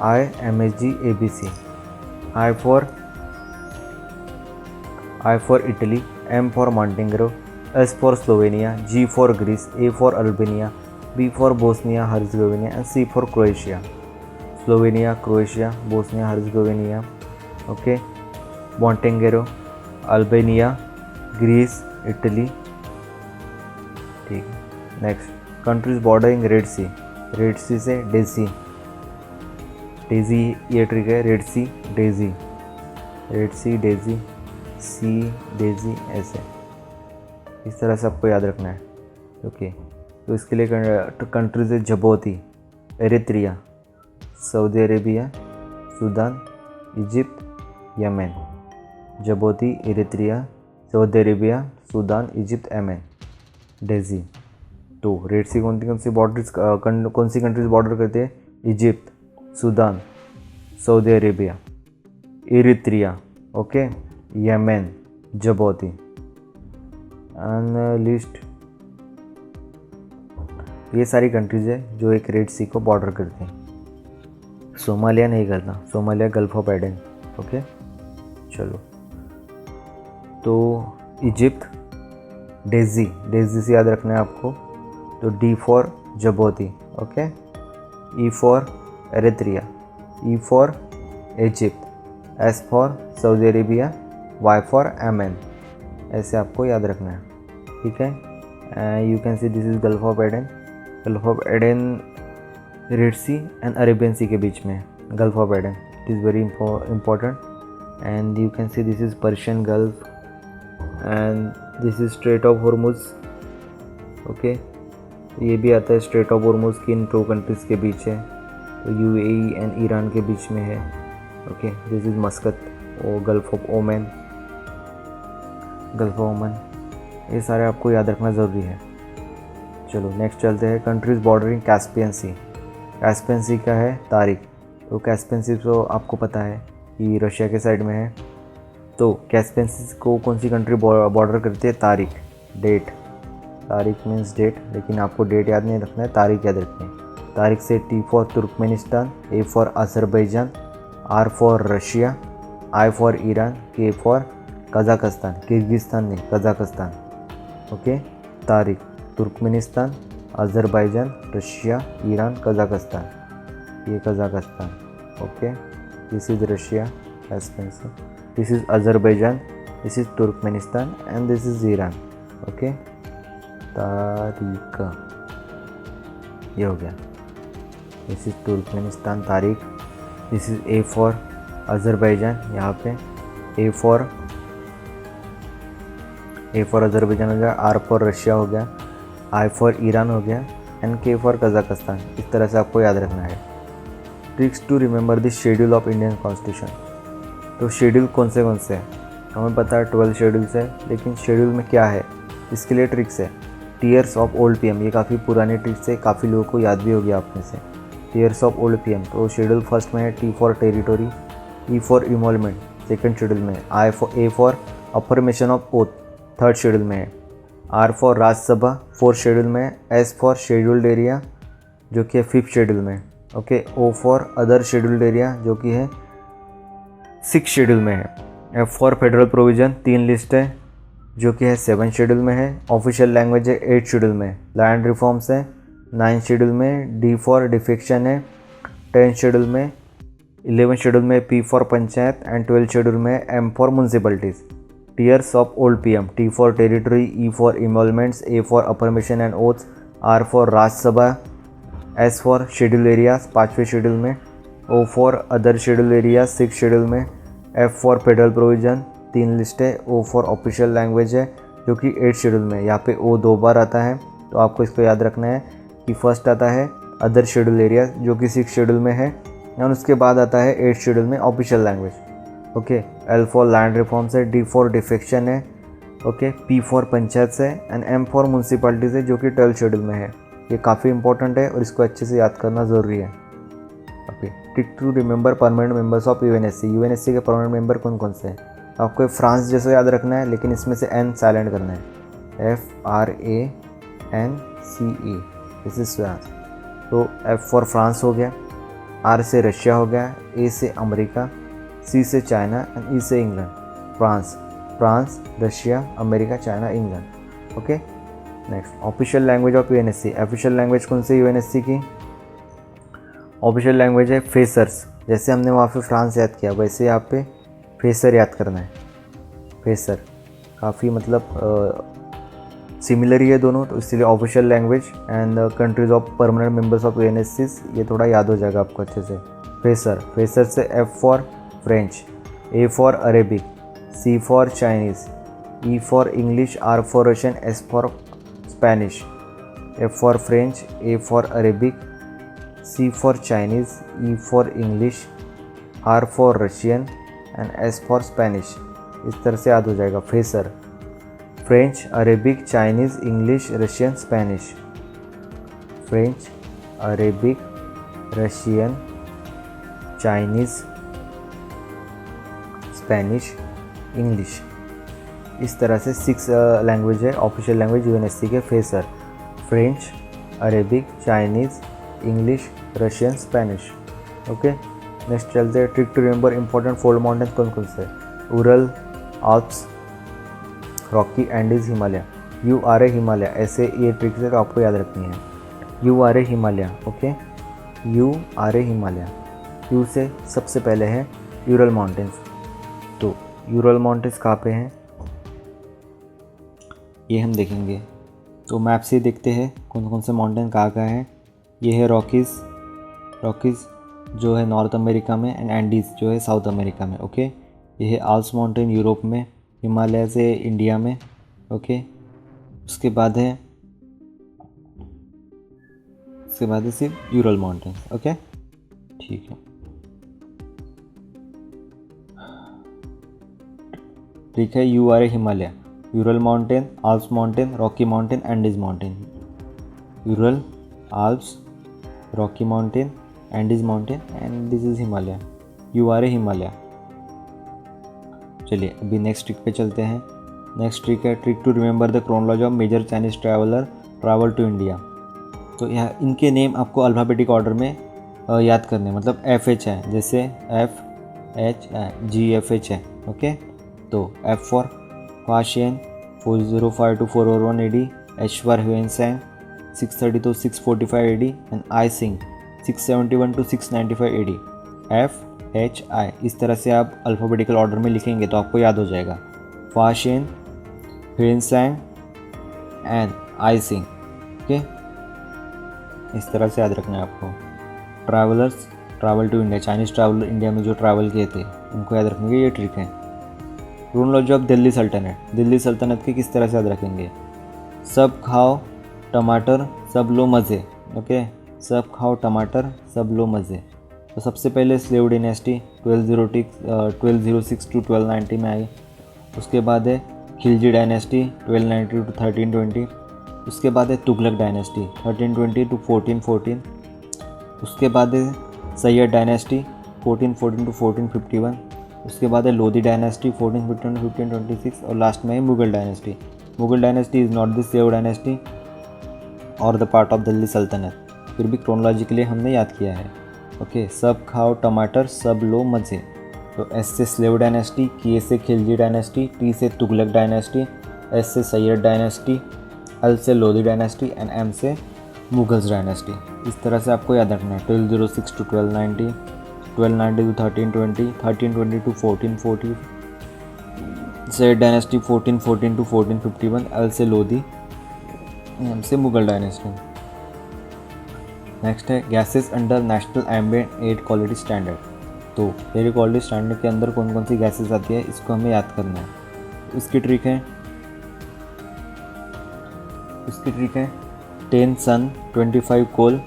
I M S G A B C, I for Italy, M for Montenegro, S for Slovenia, G for Greece, A for Albania, B for Bosnia Herzegovina and C for Croatia। Slovenia, Croatia, Bosnia Herzegovina, okay, Montenegro, Albania, Greece, Italy, ठीक है। Next, countries bordering red सी। Red सी से Daisy, ये trick है, red सी Daisy, Daisy, सी Daisy, ऐसे इस तरह से आपको याद रखना है। ओके, तो इसके लिए कंट्रीज है Djibouti, Eritrea, Saudi Arabia, Sudan, Egypt, Yemen. Djibouti, Eritrea, Saudi Arabia, Sudan, Egypt, Yemen, daisy. तो रेड सी कौन सी बॉर्डर्स, कौन सी कंट्रीज बॉर्डर करते हैं, Egypt, Sudan, Saudi Arabia, Eritrea, okay, Yemen, Djibouti and list. ये सारी कंट्रीज है जो एक रेड सी को बॉर्डर करते हैं। सोमालिया नहीं करता, Somalia gulf of Aiden, okay चलो, तो इजिप्ट, डेजी, डेजी से याद रखना है आपको, तो D for Djibouti, okay, E for Eritrea, E for Egypt, S for Saudi Arabia, Y for Yemen, ऐसे आपको याद रखना है, ठीक है। You can see this is Gulf of Aden, Gulf of Aden Red Sea and Arabian Sea के बीच में, Gulf of Aden, it is very important. And you can see this is Persian Gulf and this is Strait of Hormuz, okay, ये भी आता है straight of Hormuz की इन 2 countries के बीच है, तो यूएई एंड ईरान के बीच में है, ओके। दिस इज़ मस्कत और gulf of Oman, gulf of Oman, ये सारे आपको याद रखना ज़रूरी है। चलो नेक्स्ट चलते हैं, कंट्रीज़ बॉर्डरिंग कैस्पियन सी। कैस्पियन सी का है तारीख, तो कैस्पियन सी तो आपको पता है कि रशिया के साइड में है, तो कैस्पियन सी को कौन सी कंट्री बॉर्डर करती है, तारीख, डेट, तारीख मीन्स डेट, लेकिन आपको डेट याद नहीं रखना है, तारीख याद रखनी है। तारीख से T for Turkmenistan, A for Azerbaijan, R for Russia, I for Iran, K for Kazakhstan, Kyrgyzstan नहीं कज़ाकिस्तान, ओके। तारीख Turkmenistan, Azerbaijan, Russia, Iran, Kazakhstan, ये Kazakhstan, okay. This is Russia, Caspian Sea, this is Azerbaijan, this is Turkmenistan and this is Iran, okay. तारीख ये हो गया, this is Turkmenistan तारीख, this is A for Azerbaijan, यहाँ पे ए for Azerbaijan हो गया, आर फॉर रशिया हो गया, आई फॉर ईरान हो गया एंड के फॉर कज़ाकिस्तान। इस तरह से आपको याद रखना है। Tricks to remember the schedule of Indian constitution, तो शेड्यूल कौन से हैं हमें पता है, 12 शेड्यूल्स है, लेकिन शेड्यूल में क्या है इसके लिए ट्रिक्स है। टीयर्स ऑफ ओल्ड पीएम, ये काफ़ी पुरानी ट्रिक्स है, काफ़ी लोगों को याद भी होगी आप में से। टीयर्स ऑफ ओल्ड पीएम, तो शेड्यूल फर्स्ट में है T for territory, E for emolument second schedule में, A for affirmation of oath third schedule में है, R for Rajya Sabha fourth schedule में है, एस फॉर शेड्यूल्ड एरिया जो कि है 5th शेड्यूल में, okay, O for other scheduled area जो कि है 6th शेड्यूल में है, F for federal provision 3 list है जो कि है 7th शेड्यूल में है, ऑफिशियल लैंग्वेज है 8th शेड्यूल में, लैंड रिफॉर्म्स है 9th शेड्यूल में, डी फॉर डिफेक्शन है 10th शेड्यूल में, 11th शेड्यूल में P for panchayat and 12th schedule में M for municipalities. Tears of old PM, T for territory, E for emoluments, A for affirmation and oaths, R for Rajya Sabha, S for schedule areas 5वें schedule में, O for other schedule areas 6th schedule में, F for federal provision 3 list है, O for official language है जो कि 8th schedule में, यहाँ पे ओ 2 बार आता है, तो आपको इसको याद रखना है कि फर्स्ट आता है अदर शेड्यूल एरिया जो कि 6th शेड्यूल में है, और उसके बाद आता है 8th शेड्यूल में official language, okay. L for land reforms है, डी फॉर डिफेक्शन है, ओके, पी फॉर पंचायत है एंड एम फॉर म्यूनसिपलिटीज़ है जो कि 12th शेड्यूल में है। ये काफ़ी इंपॉर्टेंट है और इसको अच्छे से याद करना ज़रूरी है, okay. Tick two remember permanent members of UNSC, UNSC के परमानेंट मेंबर कौन कौन से हैं, तो आपको फ्रांस जैसे याद रखना है, लेकिन इसमें से एन साइलेंट करना है, FRANCE, दिस इज फ्रांस, तो एफ फॉर फ्रांस हो गया, आर से रशिया हो गया, ए से अमेरिका, सी से चाइना एंड ई से England. France, Russia, America, China, England, okay. Next, official language of UNSC, official language कौन सी यूएनएससी की, ऑफिशियल लैंग्वेज है फेसर्स, जैसे हमने वहाँ पे फ्रांस याद किया वैसे यहाँ पे फेसर याद करना है। फेसर काफ़ी मतलब सिमिलर ही है दोनों, तो इसलिए official language and countries of permanent members of UNSC, ये थोड़ा याद हो जाएगा आपको अच्छे से। फेसर से F for French, A for Arabic, C for Chinese, E for English, R for Russian, S for Spanish. F for French, A for Arabic, C for Chinese, E for English, R for Russian and S for Spanish. इस तरह से याद हो जाएगा फेसर, French, Arabic, Chinese, English, Russian, Spanish. French, Arabic, Russian, Chinese, Spanish, English. इस तरह से 6 लैंग्वेज है ऑफिशियल लैंग्वेज यूएनएससी के phasor, French, Arabic, Chinese, English, Russian, Spanish, okay. Next चलते हैं, trick to remember important fold mountains कौन कौन से, Ural, Alps, Rocky, Andes, Himalaya. You are a Himalaya, ऐसे ये ट्रिक्स है तो आपको याद रखनी है। You are a Himalaya, okay, you are a Himalaya. U से सबसे पहले है यूरल माउंटेन्स। तो यूरल माउंटेन्स कहाँ पे हैं ये हम देखेंगे। तो मैप से देखते हैं कौन कौन से माउंटेन कहाँ कहाँ हैं। ये है रॉकीज़, रॉकीज़ जो है नॉर्थ अमेरिका में, एंड एंडीज़ जो है साउथ अमेरिका में, ओके। ये है आल्प्स माउंटेन यूरोप में, हिमालय से इंडिया में, ओके। उसके बाद है सिर्फ यूरल माउंटेन, ओके, ठीक है। ठीक है, you are a Himalaya, Ural mountain, Alps mountain, Rocky mountain, Andes mountain. Ural, Alps, Rocky mountain, Andes mountain, and this is Himalaya, you are a Himalaya. चलिए अभी नेक्स्ट ट्रिक पे चलते हैं। नेक्स्ट ट्रिक है, trick to remember the chronology of major Chinese traveller travel to India. तो यहाँ इनके name आपको अल्फ़ाबेटिक ऑर्डर में याद करने, मतलब FH है, जैसे FHGFH है, ओके। तो F for Faxian 405 to 401 AD, H for Hiuen Tsang 630 to 645 AD, and I Tsing 671 to 695 AD। FHI, इस तरह से आप अल्फ़ाबेटिकल ऑर्डर में लिखेंगे तो आपको याद हो जाएगा। फाशियन, ह्यूएनसैंग एंड आई सिंग, ओके, इस तरह से याद रखना है आपको। Travellers, travel to India, Chinese traveller India में जो ट्रैवल किए थे उनको याद रखने के ये ट्रिक है। क्रोनोलॉजी ऑफ दिल्ली सल्तनत, दिल्ली सल्तनत की किस तरह से याद रखेंगे। सब खाओ टमाटर सब लो मज़े, ओके, सब खाओ टमाटर सब लो मज़े। तो सबसे पहले स्लेव डिनेस्टी 1206 to 1290 में आई। उसके बाद है खिलजी डायनेस्टी 1290 to 1320। उसके बाद है तुगलक डायनेस्टी 1320 to 1414। उसके बाद है सैयद डायनेस्टी 1414 to 1451। उसके बाद है लोधी डायनेस्टी 1415 to 1526, और लास्ट में है Mughal dynasty. Mughal dynasty is not the slave dynasty और द पार्ट ऑफ दिल्ली सल्तनत, फिर भी क्रोनोलॉजिकली हमने याद किया है, ओके। सब खाओ टमाटर सब लो मज़े। तो एस से स्लेव डायनेस्टी, के से खिलजी डायनेस्टी, टी से तुगलक डायनेस्टी, एस से सैयद डायनेस्टी, एल से लोधी डायनेस्टी, एंड एम से मुगल्स डायनेस्टी। इस तरह से आपको याद रखना है। 1206 to 1290, 1290 to 1320, 1320 to 1440, Syed dynasty 1414 to 1451, L से लोधी, एम से मुगल डायनेस्टी। नेक्स्ट है gases under national ambient air quality standard. तो एयर क्वालिटी स्टैंडर्ड के अंदर कौन कौन सी गैसेस आती है इसको हमें याद करना है। इसकी ट्रिक है 10 सन 25 कोल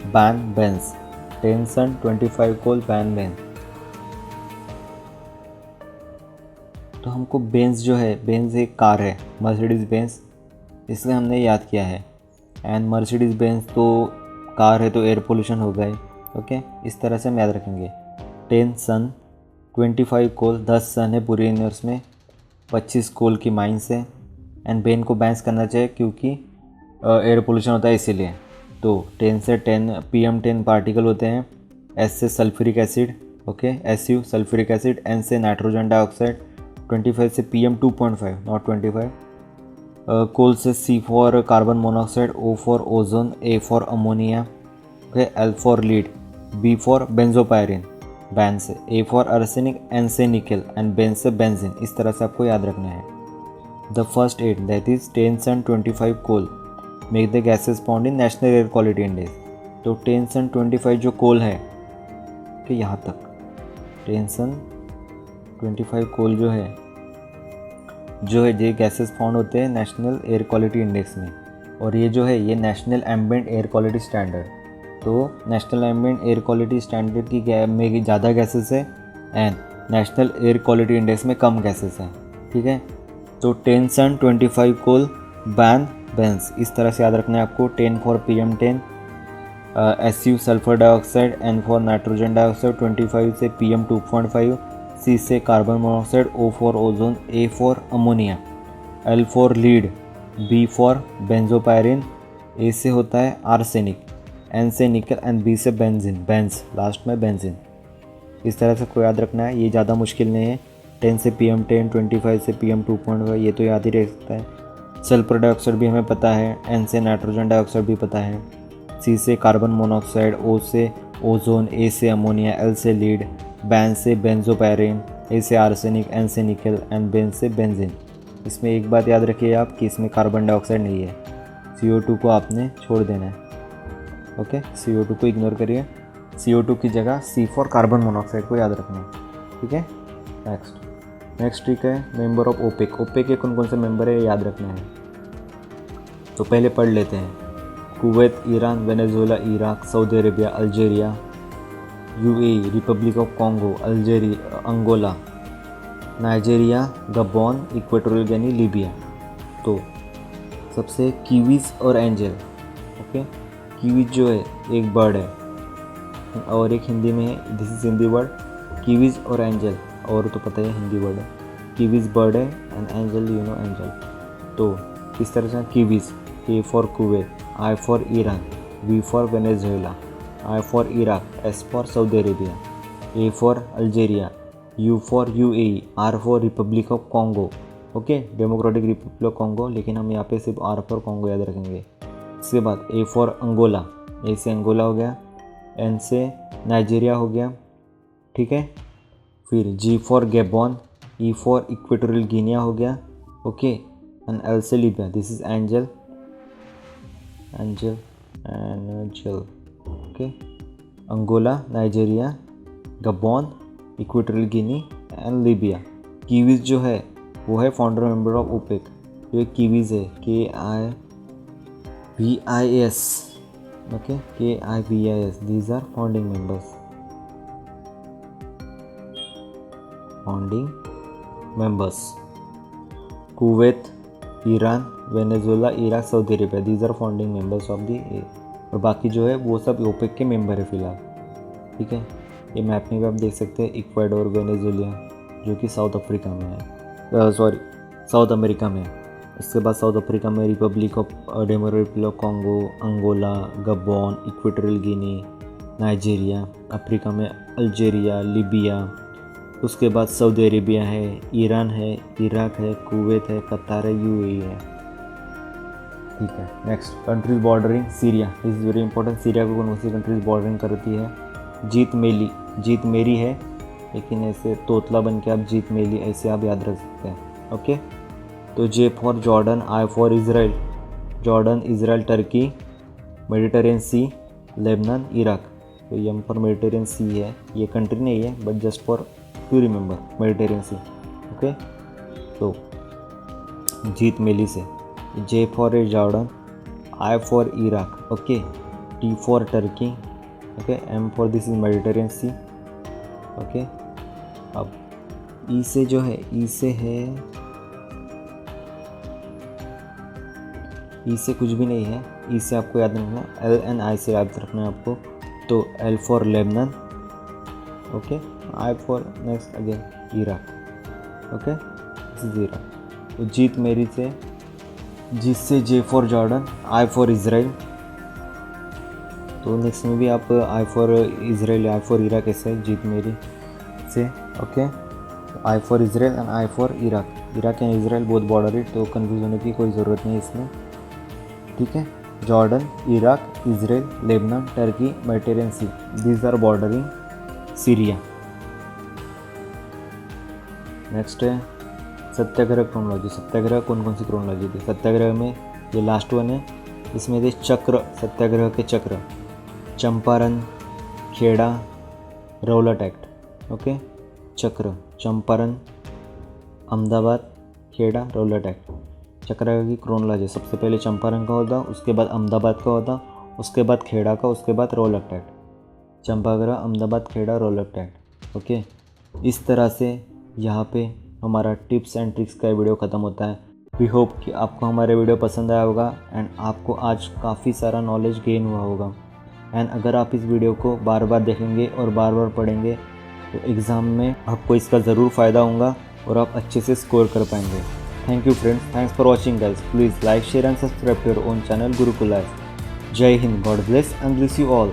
बैन बेंस, 10 सन 25 कोल बैन बेंस। तो हमको बेंस जो है, बेंस एक कार है मर्सिडीज़ बेंस, इसलिए हमने याद किया है। एंड मर्सिडीज़ बेंस तो कार है तो एयर पोल्यूशन हो गए, ओके। इस तरह से हम याद रखेंगे। 10 सन 25 कोल, 10 सन है पूरे यूनिवर्स में, 25 कोल की माइंस है। एंड बेन को बैलेंस करना चाहिए क्योंकि एयर पोल्यूशन होता है इसीलिए। तो 10 से 10 PM10 पार्टिकल होते हैं। S से sulphuric acid, okay, SU sulphuric acid, N से नाइट्रोजन डाइऑक्साइड, 25 से PM2.5 नॉट 25। कोल से C for carbon monoxide, O for ozone, A for ammonia, okay, L for lead, B for benzopyrene, बैन से, A for arsenic, N से nickel, and Ben से benzene. इस तरह से आपको याद रखना है। The first 8 that is 10 and 25 coal make the gases found in national air quality index. तो 10 and 25 जो कोल है कि यहाँ तक 10 and 25 कोल जो है ये गैसेस फाउंड होते हैं नेशनल एयर क्वालिटी इंडेक्स में। और ये जो है ये national ambient air quality standard. तो national ambient air quality standard की में ज़्यादा गैसेस है and national air quality index में कम गैसेस हैं, ठीक है। तो 10 and 25 कोल बैन बेंस, इस तरह से याद रखना है आपको। 10 for PM10, SU sulphur dioxide, N for nitrogen dioxide, 25 से PM2.5, C से carbon monoxide, O for ozone, A for ammonia, L for lead, B for benzopyrene, A से होता है आर्सेनिक, N से निकल, एंड B से benzene, बेंस last में benzene. इस तरह से आपको याद रखना है, ये ज़्यादा मुश्किल नहीं है। 10 से PM10, 25 से PM2.5 ये तो याद ही रह सकता है। सल्फर डाइऑक्साइड भी हमें पता है, N से नाइट्रोजन डाइऑक्साइड भी पता है, C से कार्बन मोनोऑक्साइड, O से ओजोन, A से अमोनिया, L से लीड, बैन से बेंजोपायरेन, A से आर्सेनिक, N से निकल, N बेन से बेंजीन। इसमें एक बात याद रखिए आप कि इसमें कार्बन डाइऑक्साइड नहीं है, CO2 को आपने छोड़ देना है। ओके, CO2 को इग्नोर करिए, CO2 की जगह C फॉर कार्बन मोनोऑक्साइड को याद रखना है। ठीक है, नेक्स्ट ठीक है, मेंबर ऑफ ओपेक। ओपेक के कौन कौन से मेंबर है याद रखना है, तो पहले पढ़ लेते हैं। Kuwait, Iran, Venezuela, Iraq, Saudi Arabia, Algeria, UAE, republic of Congo, Algeria, Angola, Nigeria, Gabon, Equatorial Guinea, Libya. तो सबसे कीवीज और एंजल। ओके, कीवीज जो है एक बर्ड है और एक हिंदी में है, this is Hindi word, Kiwis और एंजल, और तो पता है हिंदी वर्ड है। कीवीज बर्ड है and angel you know angel. तो इस तरह से Kiwis, K for Kuwait, I for Iran, V for Venezuela, I for Iraq, S for Saudi Arabia, A for Algeria, U for UAE, R for Republic of Congo. Okay, democratic Republic of Congo, लेकिन हम यहाँ पे सिर्फ R for Congo याद रखेंगे। इसके बाद A for Angola, A से अंगोला हो गया, N से नाइजीरिया हो गया। ठीक है, फिर G for Gabon, E for Equatorial Guinea हो गया। ओके, एंड L से Libya, this is angel. Okay, Angola, Nigeria, Gabon, Equatorial Guinea and Libya. कीवीज जो है वो है फाउंडर मेंबर ऑफ ओपेक। तो ये कीवीज है, KIVIS। Okay, KIVIS, these are founding members. Kuwait, Iran, Venezuela, Iraq, Saudi Arabia, these are founding members of the. और बाकी जो है वो सब ओपेक के मेंबर है फिलहाल। ठीक है, ये मैप में भी आप देख सकते हैं, इक्वाडोर, वेनेजुएला जो कि साउथ अफ्रीका में है, साउथ अमेरिका में है। उसके बाद साउथ अफ्रीका में republic of democratic of Congo, Angola, Gabon, Equatorial Guinea, Nigeria. Africa में अल्जीरिया, लीबिया। उसके बाद सऊदी अरेबिया है, ईरान है, इराक है, कुवैत है, कतार है, UAE है। ठीक है, next countries bordering Syria, this is very important. Syria को कौन सी कंट्रीज बॉर्डरिंग करती है? जीत मेरी है, लेकिन ऐसे तोतला बन के आप जीत मेली ऐसे आप याद रख सकते हैं। ओके, तो J for Jordan, I for Israel, Jordan, Israel, Turkey, Mediterranean sea, Lebanon, Iraq. तो M फॉर मेडिटेरियन सी है, ये कंट्री नहीं है but just for to remember Mediterranean sea. Okay, तो जीत मेली से J for Jordan, I for Iraq, okay, T for Turkey, okay, M for this is Mediterranean sea. Okay, अब E से जो है, E से कुछ भी नहीं है, E से आपको याद रखना, L एंड I से याद रखना है आपको। तो L for Lebanon, okay, I for next again Iraq. Okay, this is Iraq. तो जीत मेरी से, जीत से J for Jordan, I for Israel. तो नेक्स्ट में भी आप I for Israel, I for Iraq ऐसे जीत मेरी से। Okay, I for Israel and I for Iraq. Iraq and Israel बहुत बॉर्डर है, तो कंफ्यूज होने की कोई ज़रूरत नहीं इसमें। ठीक है, Jordan, Iraq, Israel, Lebanon, Turkey, Mediterranean sea, these are bordering Syria. Next है सत्याग्रह क्रोनोलॉजी। सत्याग्रह कौन कौन सी क्रोनोलॉजी थी? सत्याग्रह में ये लास्ट वन है, इसमें थे चक्र, सत्याग्रह के चक्र, Champaran, Kheda, Rowlatt act. Okay, चक्र, चंपारण, अहमदाबाद, खेड़ा, रौलट एक्ट। चक्र की क्रोनोलॉजी, सबसे पहले चंपारण का होता, उसके बाद अहमदाबाद का होता, उसके बाद खेड़ा का, उसके बाद रौलट एक्ट। चंपाग्रह, Ahmedabad, Kheda, Rowlatt act. Okay, इस तरह से यहाँ पे हमारा टिप्स एंड ट्रिक्स का वीडियो ख़त्म होता है। वी होप कि आपको हमारे वीडियो पसंद आया होगा एंड आपको आज काफ़ी सारा नॉलेज गेन हुआ होगा। एंड अगर आप इस वीडियो को बार बार देखेंगे और बार बार पढ़ेंगे तो एग्ज़ाम में आपको इसका ज़रूर फ़ायदा होगा और आप अच्छे से स्कोर कर पाएंगे। Thank you friends, thanks for watching guys. Please like, share and subscribe to your own channel Gurukul life. जय हिंद, God bless and bless you all.